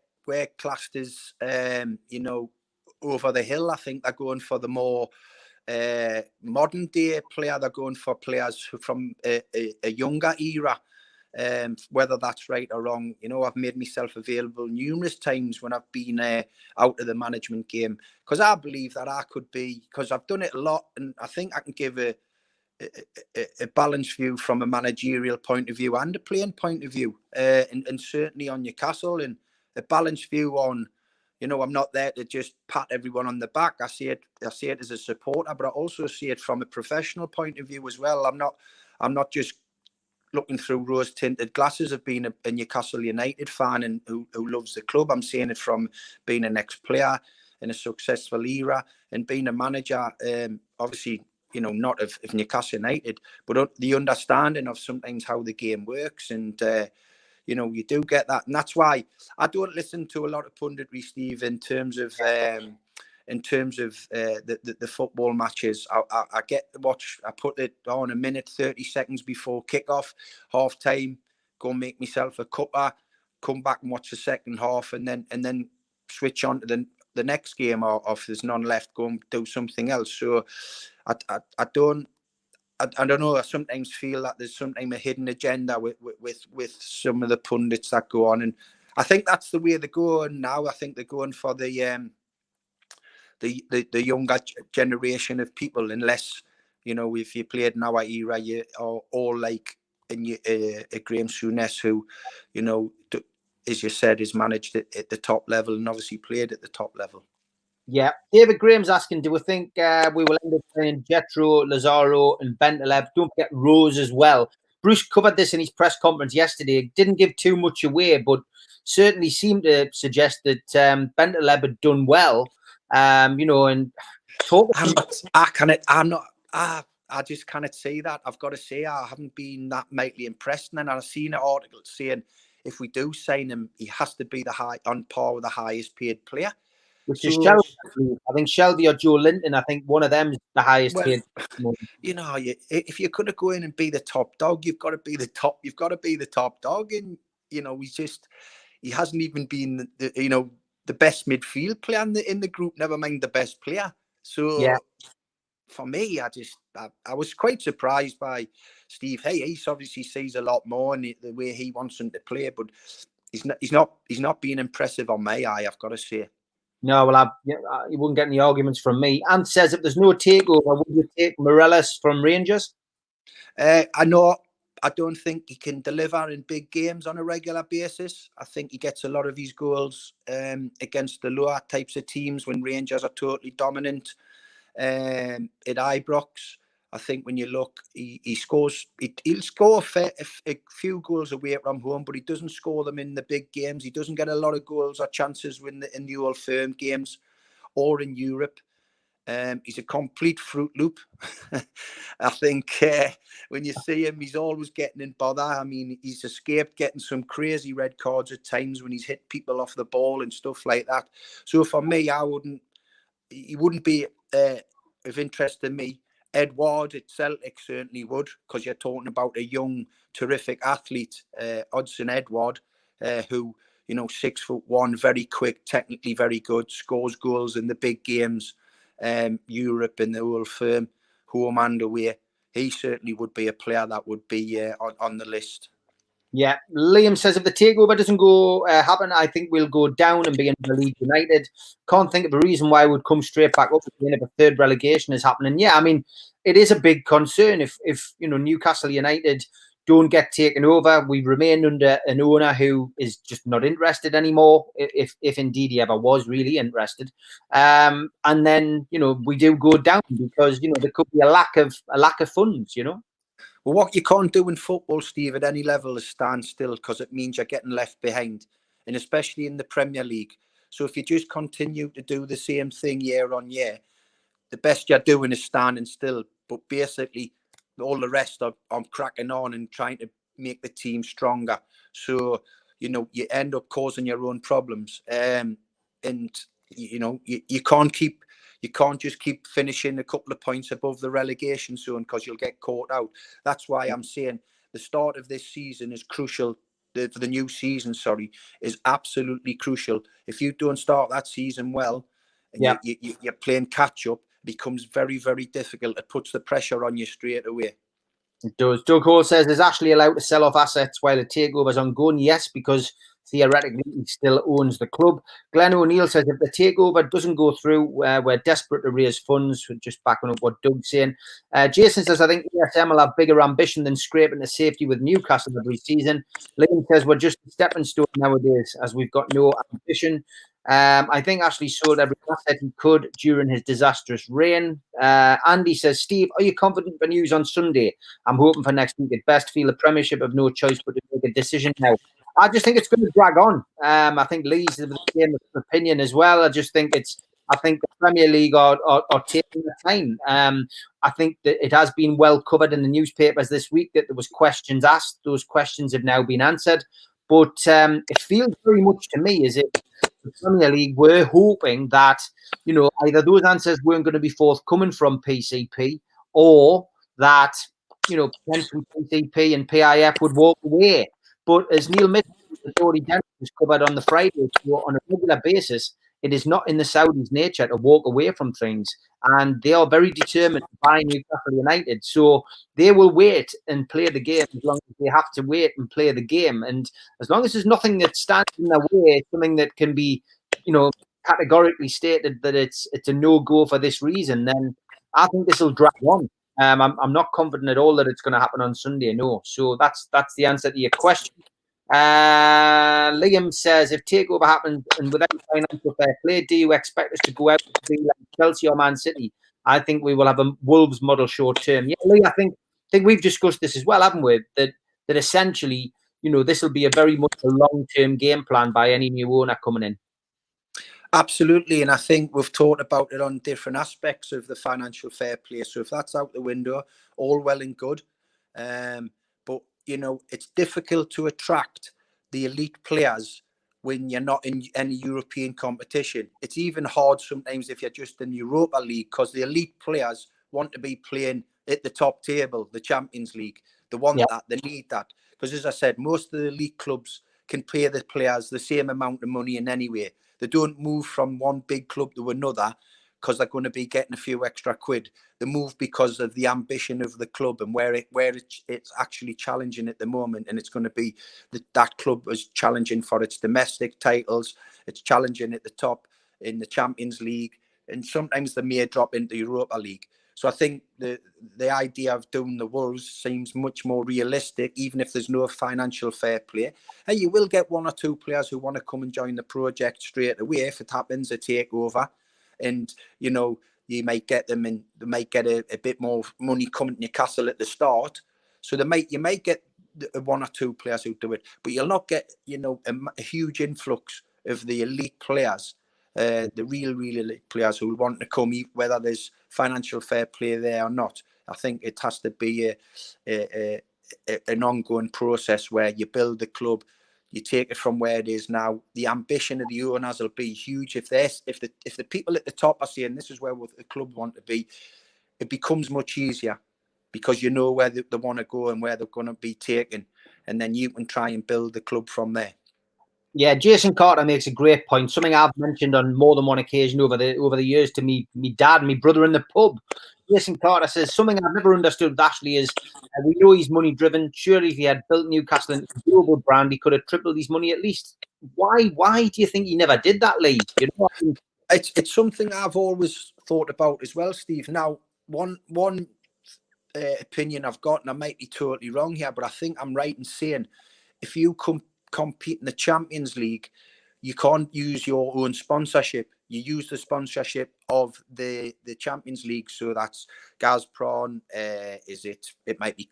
classed as over the hill. I think they're going for the more modern day player. They're going for players from a younger era. Whether that's right or wrong, I've made myself available numerous times when I've been out of the management game, because I believe that I could be, because I've done it a lot, and I think I can give a balanced view from a managerial point of view and a playing point of view, and certainly on Newcastle, and a balanced view on, I'm not there to just pat everyone on the back. I see it as a supporter, but I also see it from a professional point of view as well. I'm not just looking through rose-tinted glasses of being a Newcastle United fan and who loves the club. I'm seeing it from being an ex-player in a successful era and being a manager, obviously, not of Newcastle United, but the understanding of sometimes how the game works. And, you do get that. And that's why I don't listen to a lot of punditry, Steve, in terms of the football matches. I get to watch. I put it on a minute, 30 seconds before kickoff, half time. Go make myself a cuppa, come back and watch the second half, and then switch on to the next game. Or if there's none left, go and do something else. So I don't know. I sometimes feel that there's sometimes a hidden agenda with some of the pundits that go on, and I think that's the way they're going now. I think they're going for the younger generation of people, unless if you played in our era, you are all like a Graham Souness, who as you said, is managed at the top level and obviously played at the top level. Yeah, David Graham's asking, do we think we will end up playing Jetro, Lazaro and Bentaleb? Don't forget Rose as well. Bruce covered this in his press conference yesterday. Didn't give too much away, but certainly seemed to suggest that Bentaleb had done well. And I just cannot say that. I've got to say I haven't been that mightily impressed. And then I've seen an article saying if we do sign him, he has to be on par with the highest paid player. Which is Shelby. I think Shelby or Joe Linton. I think one of them is the highest paid. If you're going to go in and be the top dog, you've got to be the top. You've got to be the top dog, and he hasn't even been the best midfield player in the group. Never mind the best player. So for me, I was quite surprised by Steve. Hey, he obviously sees a lot more in the way he wants him to play, but he's not being impressive on my eye, I've got to say. No, well, you wouldn't get any arguments from me. Ant says, if there's no takeover, would you take Morelos from Rangers? I don't think he can deliver in big games on a regular basis. I think he gets a lot of his goals against the lower types of teams when Rangers are totally dominant at Ibrox. I think when you look, he scores. He'll score a few goals away from home, but he doesn't score them in the big games. He doesn't get a lot of goals or chances in the Old Firm games or in Europe. He's a complete Fruit Loop. I think when you see him, he's always getting in bother. I mean, he's escaped getting some crazy red cards at times when he's hit people off the ball and stuff like that. So for me, he wouldn't be of interest to me. Edward at Celtic certainly would, because you're talking about a young, terrific athlete, Odsonne Edward, who, 6'1", very quick, technically very good, scores goals in the big games, Europe and the whole firm, home and away. He certainly would be a player that would be on the list. Yeah, Liam says if the takeover doesn't go happen, I think we'll go down and be in Leeds United. Can't think of a reason why we would come straight back up again if a third relegation is happening. Yeah, I mean, it is a big concern if Newcastle United don't get taken over. We remain under an owner who is just not interested anymore, if indeed he ever was really interested. And then we do go down because there could be a lack of funds. Well, what you can't do in football, Steve, at any level is stand still, because it means you're getting left behind, and especially in the Premier League. So if you just continue to do the same thing year on year, the best you're doing is standing still. But basically, all the rest are cracking on and trying to make the team stronger. So, you end up causing your own problems. And, you can't just keep finishing a couple of points above the relegation zone, because you'll get caught out. That's why I'm saying the start of this season is crucial. For the new season, is absolutely crucial. If you don't start that season well, and you're playing catch up, it becomes very, very difficult. It puts the pressure on you straight away. It does. Doug Hall says, is Ashley allowed to sell off assets while the takeover is ongoing? Yes, because theoretically he still owns the club. Glenn O'Neill says, if the takeover doesn't go through, we're desperate to raise funds. We're just backing up what Doug's saying. Jason says, I think ESM will have bigger ambition than scraping the safety with Newcastle every season. Liam says, we're just a stepping stone nowadays, as we've got no ambition. I think Ashley sold every asset he could during his disastrous reign. Andy says, Steve, are you confident for news on Sunday? I'm hoping for next week at best. Feel the Premiership have no choice but to make a decision now. I just think it's going to drag on. I think Lee's of the same opinion as well. I think the Premier League are taking the time. I think that it has been well covered in the newspapers this week that there was questions asked. Those questions have now been answered. But it feels very much to me as if the Premier League were hoping that, either those answers weren't going to be forthcoming from PCP, or that, potentially PCP and PIF would walk away. But as Neil Mitchell, the Geordie Dentist, was covered on the Friday show, on a regular basis, it is not in the Saudis' nature to walk away from things. And they are very determined to buy Newcastle United. So they will wait and play the game as long as they have to wait and play the game. And as long as there's nothing that stands in their way, something that can be, categorically stated that it's a no-go for this reason, then I think this will drag on. I'm not confident at all that it's going to happen on Sunday, no. So that's the answer to your question. Liam says, if takeover happens and without financial fair play, do you expect us to go out to be like Chelsea or Man City? I think we will have a Wolves model short term. Yeah, Lee, I think we've discussed this as well, haven't we? That essentially, this will be a very much a long-term game plan by any new owner coming in. Absolutely, and I think we've talked about it on different aspects of the financial fair play. So if that's out the window, all well and good. But, it's difficult to attract the elite players when you're not in any European competition. It's even hard sometimes if you're just in Europa League, because the elite players want to be playing at the top table, the Champions League. They want that, they need that. Because as I said, most of the elite clubs can pay the players the same amount of money in any way. They don't move from one big club to another because they're going to be getting a few extra quid. They move because of the ambition of the club and where it's actually challenging at the moment. And it's going to be that club is challenging for its domestic titles. It's challenging at the top in the Champions League. And sometimes they may drop into Europa League. So I think the idea of doing the Wolves seems much more realistic, even if there's no financial fair play. And you will get one or two players who want to come and join the project straight away if it happens, a takeover. And, you might get them and they might get a bit more money coming to Newcastle at the start. So you might get one or two players who do it, but you'll not get, a huge influx of the elite players the really elite players who want to come, whether there's financial fair play there or not. I think it has to be an ongoing process where you build the club, you take it from where it is now. The ambition of the owners will be huge. If the people at the top are saying this is where the club want to be, it becomes much easier because you know where they want to go and where they're going to be taken, and then you can try and build the club from there. Yeah, Jason Carter makes a great point. Something I've mentioned on more than one occasion over the years to me dad and me brother in the pub. Jason Carter says something I've never understood with Ashley is we know he's money driven. Surely if he had built Newcastle into a global brand, he could have tripled his money at least. Why do you think he never did that, Lee? You know, it's something I've always thought about as well, Steve. Now, one opinion I've got, and I might be totally wrong here, but I think I'm right in saying if you compete in the Champions League, you can't use your own sponsorship. You use the sponsorship of the Champions League. So that's Gazprom. It might be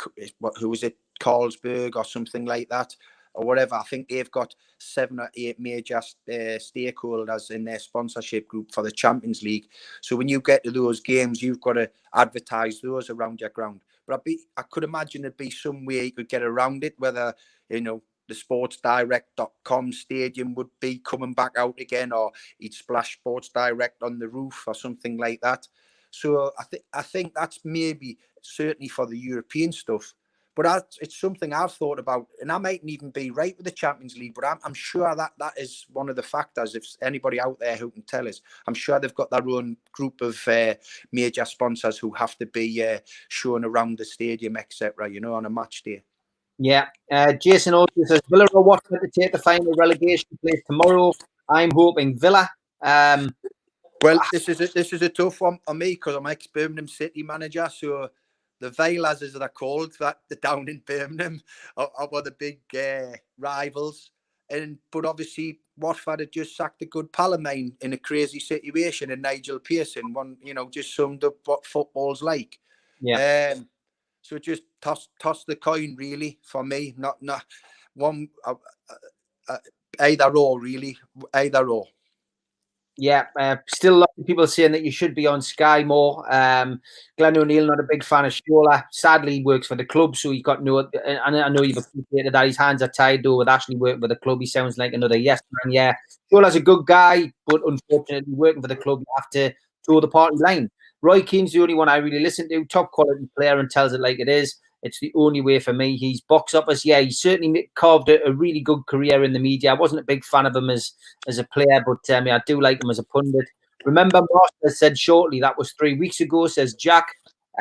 who is it? Carlsberg or something like that, or whatever. I think they've got 7 or 8 major stakeholders in their sponsorship group for the Champions League. So when you get to those games, you've got to advertise those around your ground. But I could imagine there'd be some way you could get around it, whether, you know, the sportsdirect.com stadium would be coming back out again, or he'd splash Sports Direct on the roof or something like that. So I think that's maybe certainly for the European stuff. But it's something I've thought about, and I mightn't even be right with the Champions League, but I'm sure that is one of the factors. If anybody out there who can tell us, I'm sure they've got their own group of major sponsors who have to be shown around the stadium, etc., you know, on a match day. Yeah. Jason also says Villa are Watford to take the final relegation place tomorrow. I'm hoping Villa. Well, this is a tough one for me because I'm ex-Birmingham City manager, so the Veilers, as they're called, that the down in Birmingham, are the big rivals. But obviously, Watford had just sacked a good pal of mine in a crazy situation, and Nigel Pearson, just summed up what football's like. Yeah. So just toss the coin, really, for me. Not one, either or, really, either or. Yeah, still a lot of people saying that you should be on Sky more. Glenn O'Neill, not a big fan of Shola. Sadly, he works for the club, so he's got no. And I know you've appreciated that. His hands are tied, though, with Ashley working for the club. He sounds like another yes man. Yeah, Shola's a good guy, but unfortunately, working for the club, you have to toe the party line. Roy Keane's the only one I really listen to. Top quality player and tells it like it is. It's the only way for me. He's box office. Yeah, he certainly carved a really good career in the media. I wasn't a big fan of him as a player, but I do like him as a pundit. Remember, Master said shortly, that was 3 weeks ago, says Jack.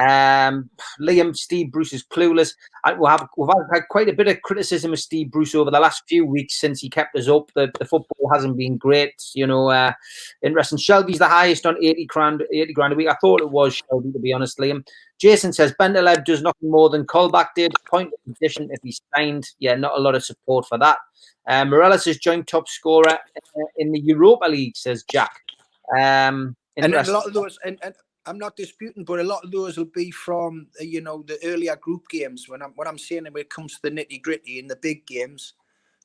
Liam, Steve Bruce is clueless. We've had quite a bit of criticism of Steve Bruce over the last few weeks since he kept us up. The football hasn't been great, interesting. Shelby's the highest on 80 grand a week. I thought it was Shelby, to be honest, Liam. Jason says Bentaleb does nothing more than Colback did. Point of addition if he's signed. Yeah, not a lot of support for that. Morelos is joint top scorer in the Europa League, says Jack. And a lot of those, and I'm not disputing, but a lot of those will be from the earlier group games. When I'm saying when it comes to the nitty gritty in the big games,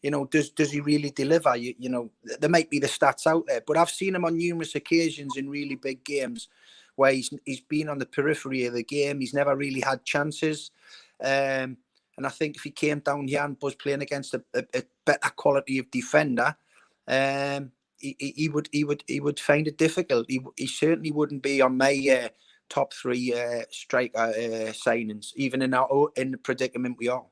does he really deliver? There might be the stats out there, but I've seen him on numerous occasions in really big games where he's been on the periphery of the game. He's never really had chances, and I think if he came down here and was playing against a better quality of defender, he would find it difficult. He certainly wouldn't be on my top 3 striker signings, even in the predicament we are.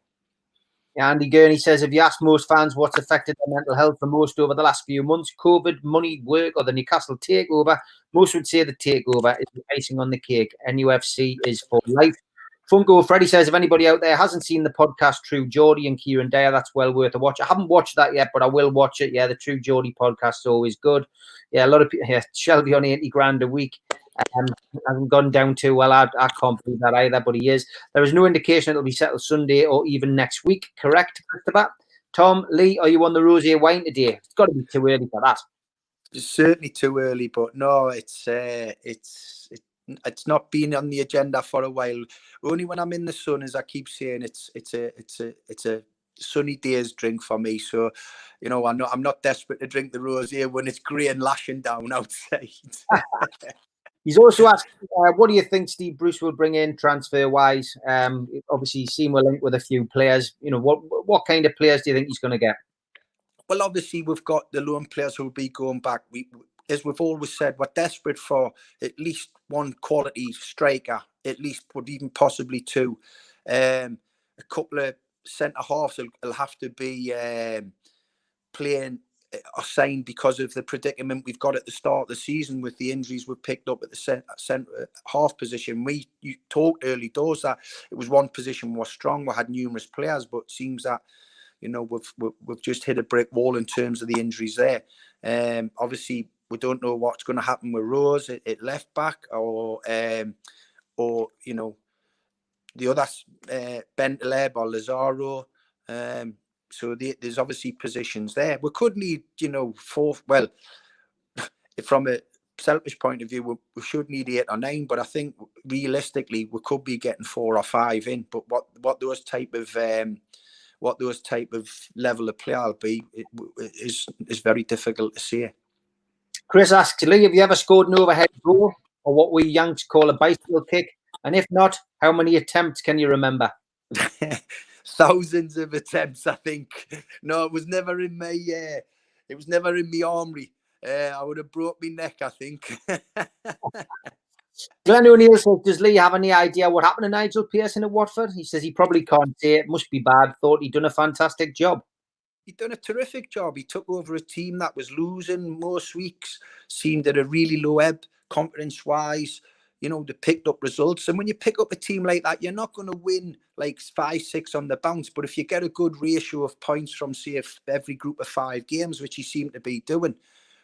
Andy Gurney says, if you ask most fans what's affected their mental health the most over the last few months, COVID, money, work, or the Newcastle takeover, most would say the takeover is the icing on the cake. NUFC is for life. Funko Freddy says, if anybody out there hasn't seen the podcast True Geordie and Kieran Dyer, that's well worth a watch. I haven't watched that yet, but I will watch it. Yeah, the True Geordie podcast is always good. Yeah, a lot of people. Yeah, Shelby on 80 grand a week. Hasn't gone down too well. I can't believe that either, but he is. There is no indication it'll be settled Sunday or even next week. Correct, Christopher? Tom, Lee, are you on the rosé wine today? It's got to be too early for that. It's certainly too early, but no, it's not been on the agenda for a while. Only when I'm in the sun, as I keep saying, it's a sunny days drink for me. So, you know, I'm not desperate to drink the rosé when it's grey and lashing down outside. He's also asked, what do you think Steve Bruce will bring in transfer-wise? Obviously, he's seen we're linked with a few players. You know, what kind of players do you think he's going to get? Well, obviously, we've got the loan players who will be going back. As we've always said, we're desperate for at least one quality striker, at least, but even possibly two. A couple of centre-halves will have to be playing or signed because of the predicament we've got at the start of the season with the injuries we've picked up at the centre half position. You talked early doors that it was one position was strong. We had numerous players, but it seems that, you know, we've just hit a brick wall in terms of the injuries there. Obviously, we don't know what's going to happen with Rose at left back, or you know, the other Bentaleb or Lazaro. So there's obviously positions there. We could need, you know, well, from a selfish point of view, we should need 8 or 9. But I think realistically, we could be getting 4 or 5 in. But what those type of level of player will be is very difficult to say. Chris asks, Lee, have you ever scored an overhead goal, or what we Yanks call a bicycle kick? And if not, how many attempts can you remember? Thousands of attempts, I think. No, it was never in my armory. I would have broke my neck, I think. Glenn O'Neill says, does Lee have any idea what happened to Nigel Pearson at Watford? He says he probably can't say it. Must be bad. Thought he'd done a fantastic job. He'd done a terrific job. He took over a team that was losing most weeks, seemed at a really low ebb, confidence-wise. You know, they picked up results. And when you pick up a team like that, you're not going to win like 5-6 on the bounce. But if you get a good ratio of points from, say, every group of 5 games, which he seemed to be doing.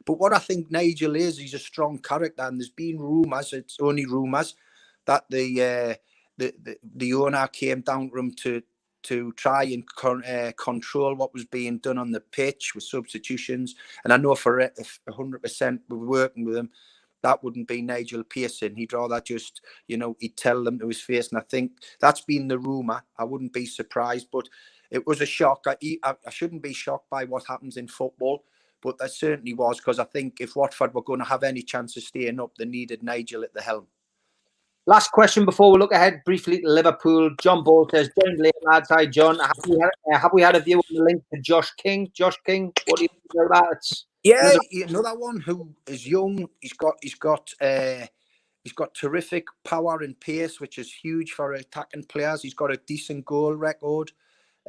But what I think Nigel is, he's a strong character. And there's been rumours, it's only rumours, that the owner came down to him to try and control what was being done on the pitch with substitutions. And I know for 100% we're working with him, that wouldn't be Nigel Pearson. He'd rather just, you know, he'd tell them to his face. And I think that's been the rumour. I wouldn't be surprised, but it was a shock. I shouldn't be shocked by what happens in football, but that certainly was, because I think if Watford were going to have any chance of staying up, they needed Nigel at the helm. Last question before we look ahead briefly to Liverpool. John Ball says, joined late, lads. Hi, John. Have we had a view on the link to Josh King? Josh King, what do you think about that? Another one who is young. He's got terrific power and pace, which is huge for attacking players. He's got a decent goal record.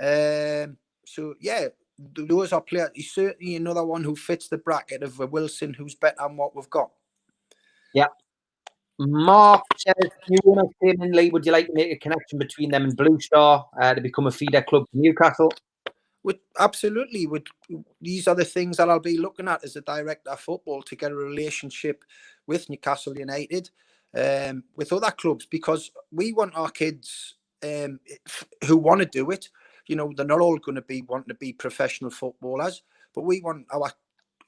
So yeah, those are players. He's certainly another one who fits the bracket of Wilson, who's better than what we've got. Yeah. Mark says, new owners came in, Lee. Would you like to make a connection between them and Blue Star to become a feeder club to Newcastle? Absolutely. These are the things that I'll be looking at as a director of football, to get a relationship with Newcastle United, with other clubs, because we want our kids who want to do it. You know, they're not all going to be wanting to be professional footballers, but we want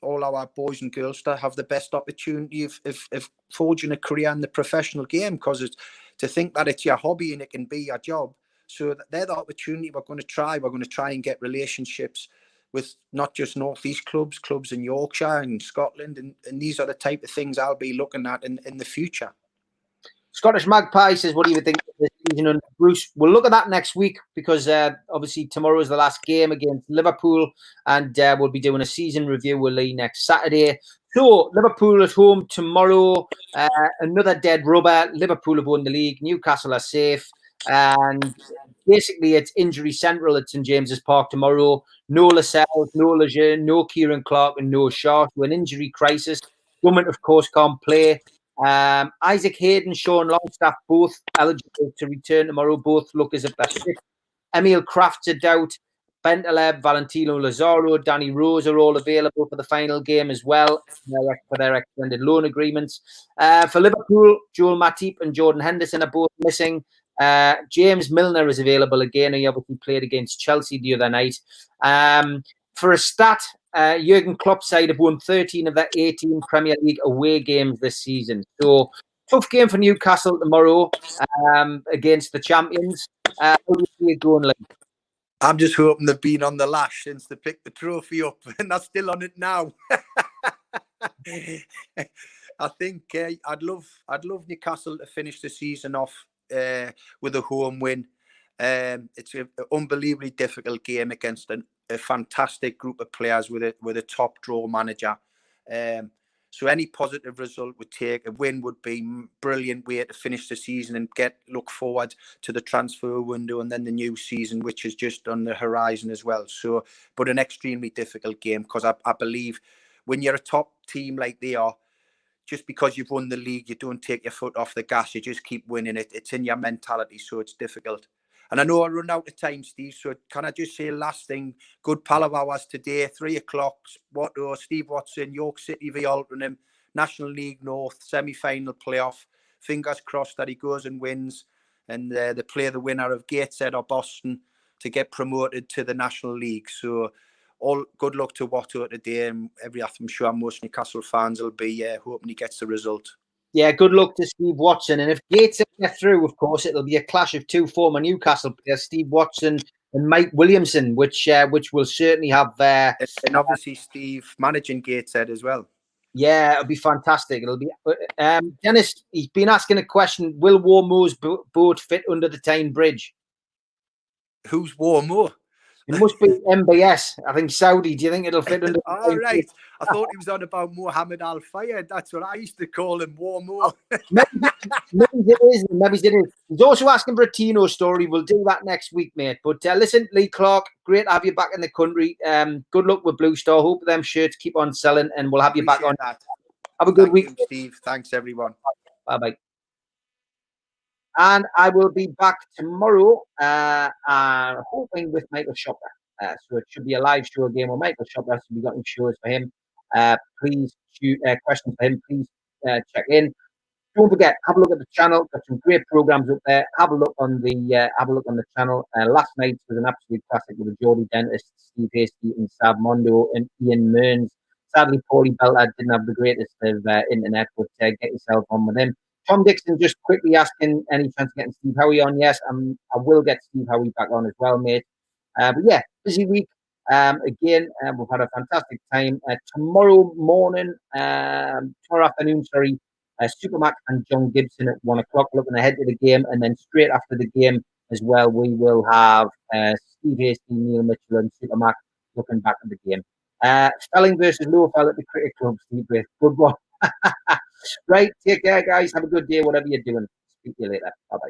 all our boys and girls to have the best opportunity of forging a career in the professional game, because to think that it's your hobby and it can be your job. So they're the opportunity we're going to try. We're going to try and get relationships with not just North East clubs in Yorkshire and Scotland. And these are the type of things I'll be looking at in the future. Scottish Magpie says, what do you think of this season under Bruce? We'll look at that next week, because obviously tomorrow is the last game against Liverpool, and we'll be doing a season review with Lee next Saturday. So Liverpool at home tomorrow, another dead rubber. Liverpool have won the league. Newcastle are safe. And basically it's injury central at St James's Park tomorrow. No Lascelles, no Lejeune, no Kieran Clark and no Shaw. So an injury crisis. Drummond, of course, can't play. Isaac Hayden, Sean Longstaff, both eligible to return tomorrow. Both look as if they're fit. Emil Kraft's a doubt. Bentaleb, Valentino Lazaro, Danny Rose are all available for the final game as well for their extended loan agreements. For Liverpool, Joel Matip and Jordan Henderson are both missing. James Milner is available again. He obviously played against Chelsea the other night. For a stat, Jurgen Klopp's side have won 13 of their 18 Premier League away games this season. So tough game for Newcastle tomorrow against the champions. How do you see it going, Lee? I'm just hoping they've been on the lash since they picked the trophy up, and they're still on it now. I think I'd love Newcastle to finish the season off with a home win. It's an unbelievably difficult game against a fantastic group of players with a top draw manager. So any positive result would take. A win would be a brilliant way to finish the season and look forward to the transfer window and then the new season, which is just on the horizon as well. So, but an extremely difficult game, because I believe when you're a top team like they are, just because you've won the league, you don't take your foot off the gas. You just keep winning it. It's in your mentality, so it's difficult. And I know I run out of time, Steve, so can I just say last thing? Good pal of ours today, 3 o'clock, Steve Watson, York City v Altrincham, National League North, semi-final playoff. Fingers crossed that he goes and wins. And they play the winner of Gateshead or Boston to get promoted to the National League. So all good luck to Watto today. And I'm sure most Newcastle fans will be hoping he gets the result. Yeah, good luck to Steve Watson. And if Gateshead get through, of course, it'll be a clash of two former Newcastle players, Steve Watson and Mike Williamson, which will certainly have... and obviously Steve managing Gateshead as well. Yeah, it'll be fantastic. It'll be... Dennis, he's been asking a question, will Warmo's boat fit under the Tyne Bridge? Who's Warmo? It must be MBS. I think Saudi. Do you think it'll fit under? All right. I thought he was on about Mohammed Al Fayed. That's what I used to call him, Warmo. maybe it is. Maybe it is. He's also asking for a Tino story. We'll do that next week, mate. But listen, Lee Clark, great to have you back in the country. Good luck with Blue Star. Hope them shirts keep on selling, and we'll have you back on. That. Have a good week, you, Steve. Thanks, everyone. Bye-bye. And I will be back tomorrow, hoping with Michael Shopper. So it should be a live show again with Michael Shopper. So we've got any shows for him. Please shoot questions for him. Please check in. Don't forget, have a look at the channel. Got some great programs up there. Have a look on the channel. Last night was an absolute classic with the Geordie Dentist, Steve Hasty, and Sav Mondo, and Ian Mearns. Sadly, Paulie Belter didn't have the greatest of internet, but get yourself on with him. Tom Dixon just quickly asking any chance of getting Steve Howie on. Yes, I will get Steve Howie back on as well, mate. But yeah, busy week. Again, we've had a fantastic time. Tomorrow afternoon, Supermac and John Gibson at 1 o'clock, looking ahead to the game, and then straight after the game as well, we will have Steve Hasty, Neil Mitchell, and Supermac looking back at the game. Felling versus Lowfell at the Cricket Club, Steve. Good one. Right, take care, guys. Have a good day, whatever you're doing. Speak to you later. Bye-bye.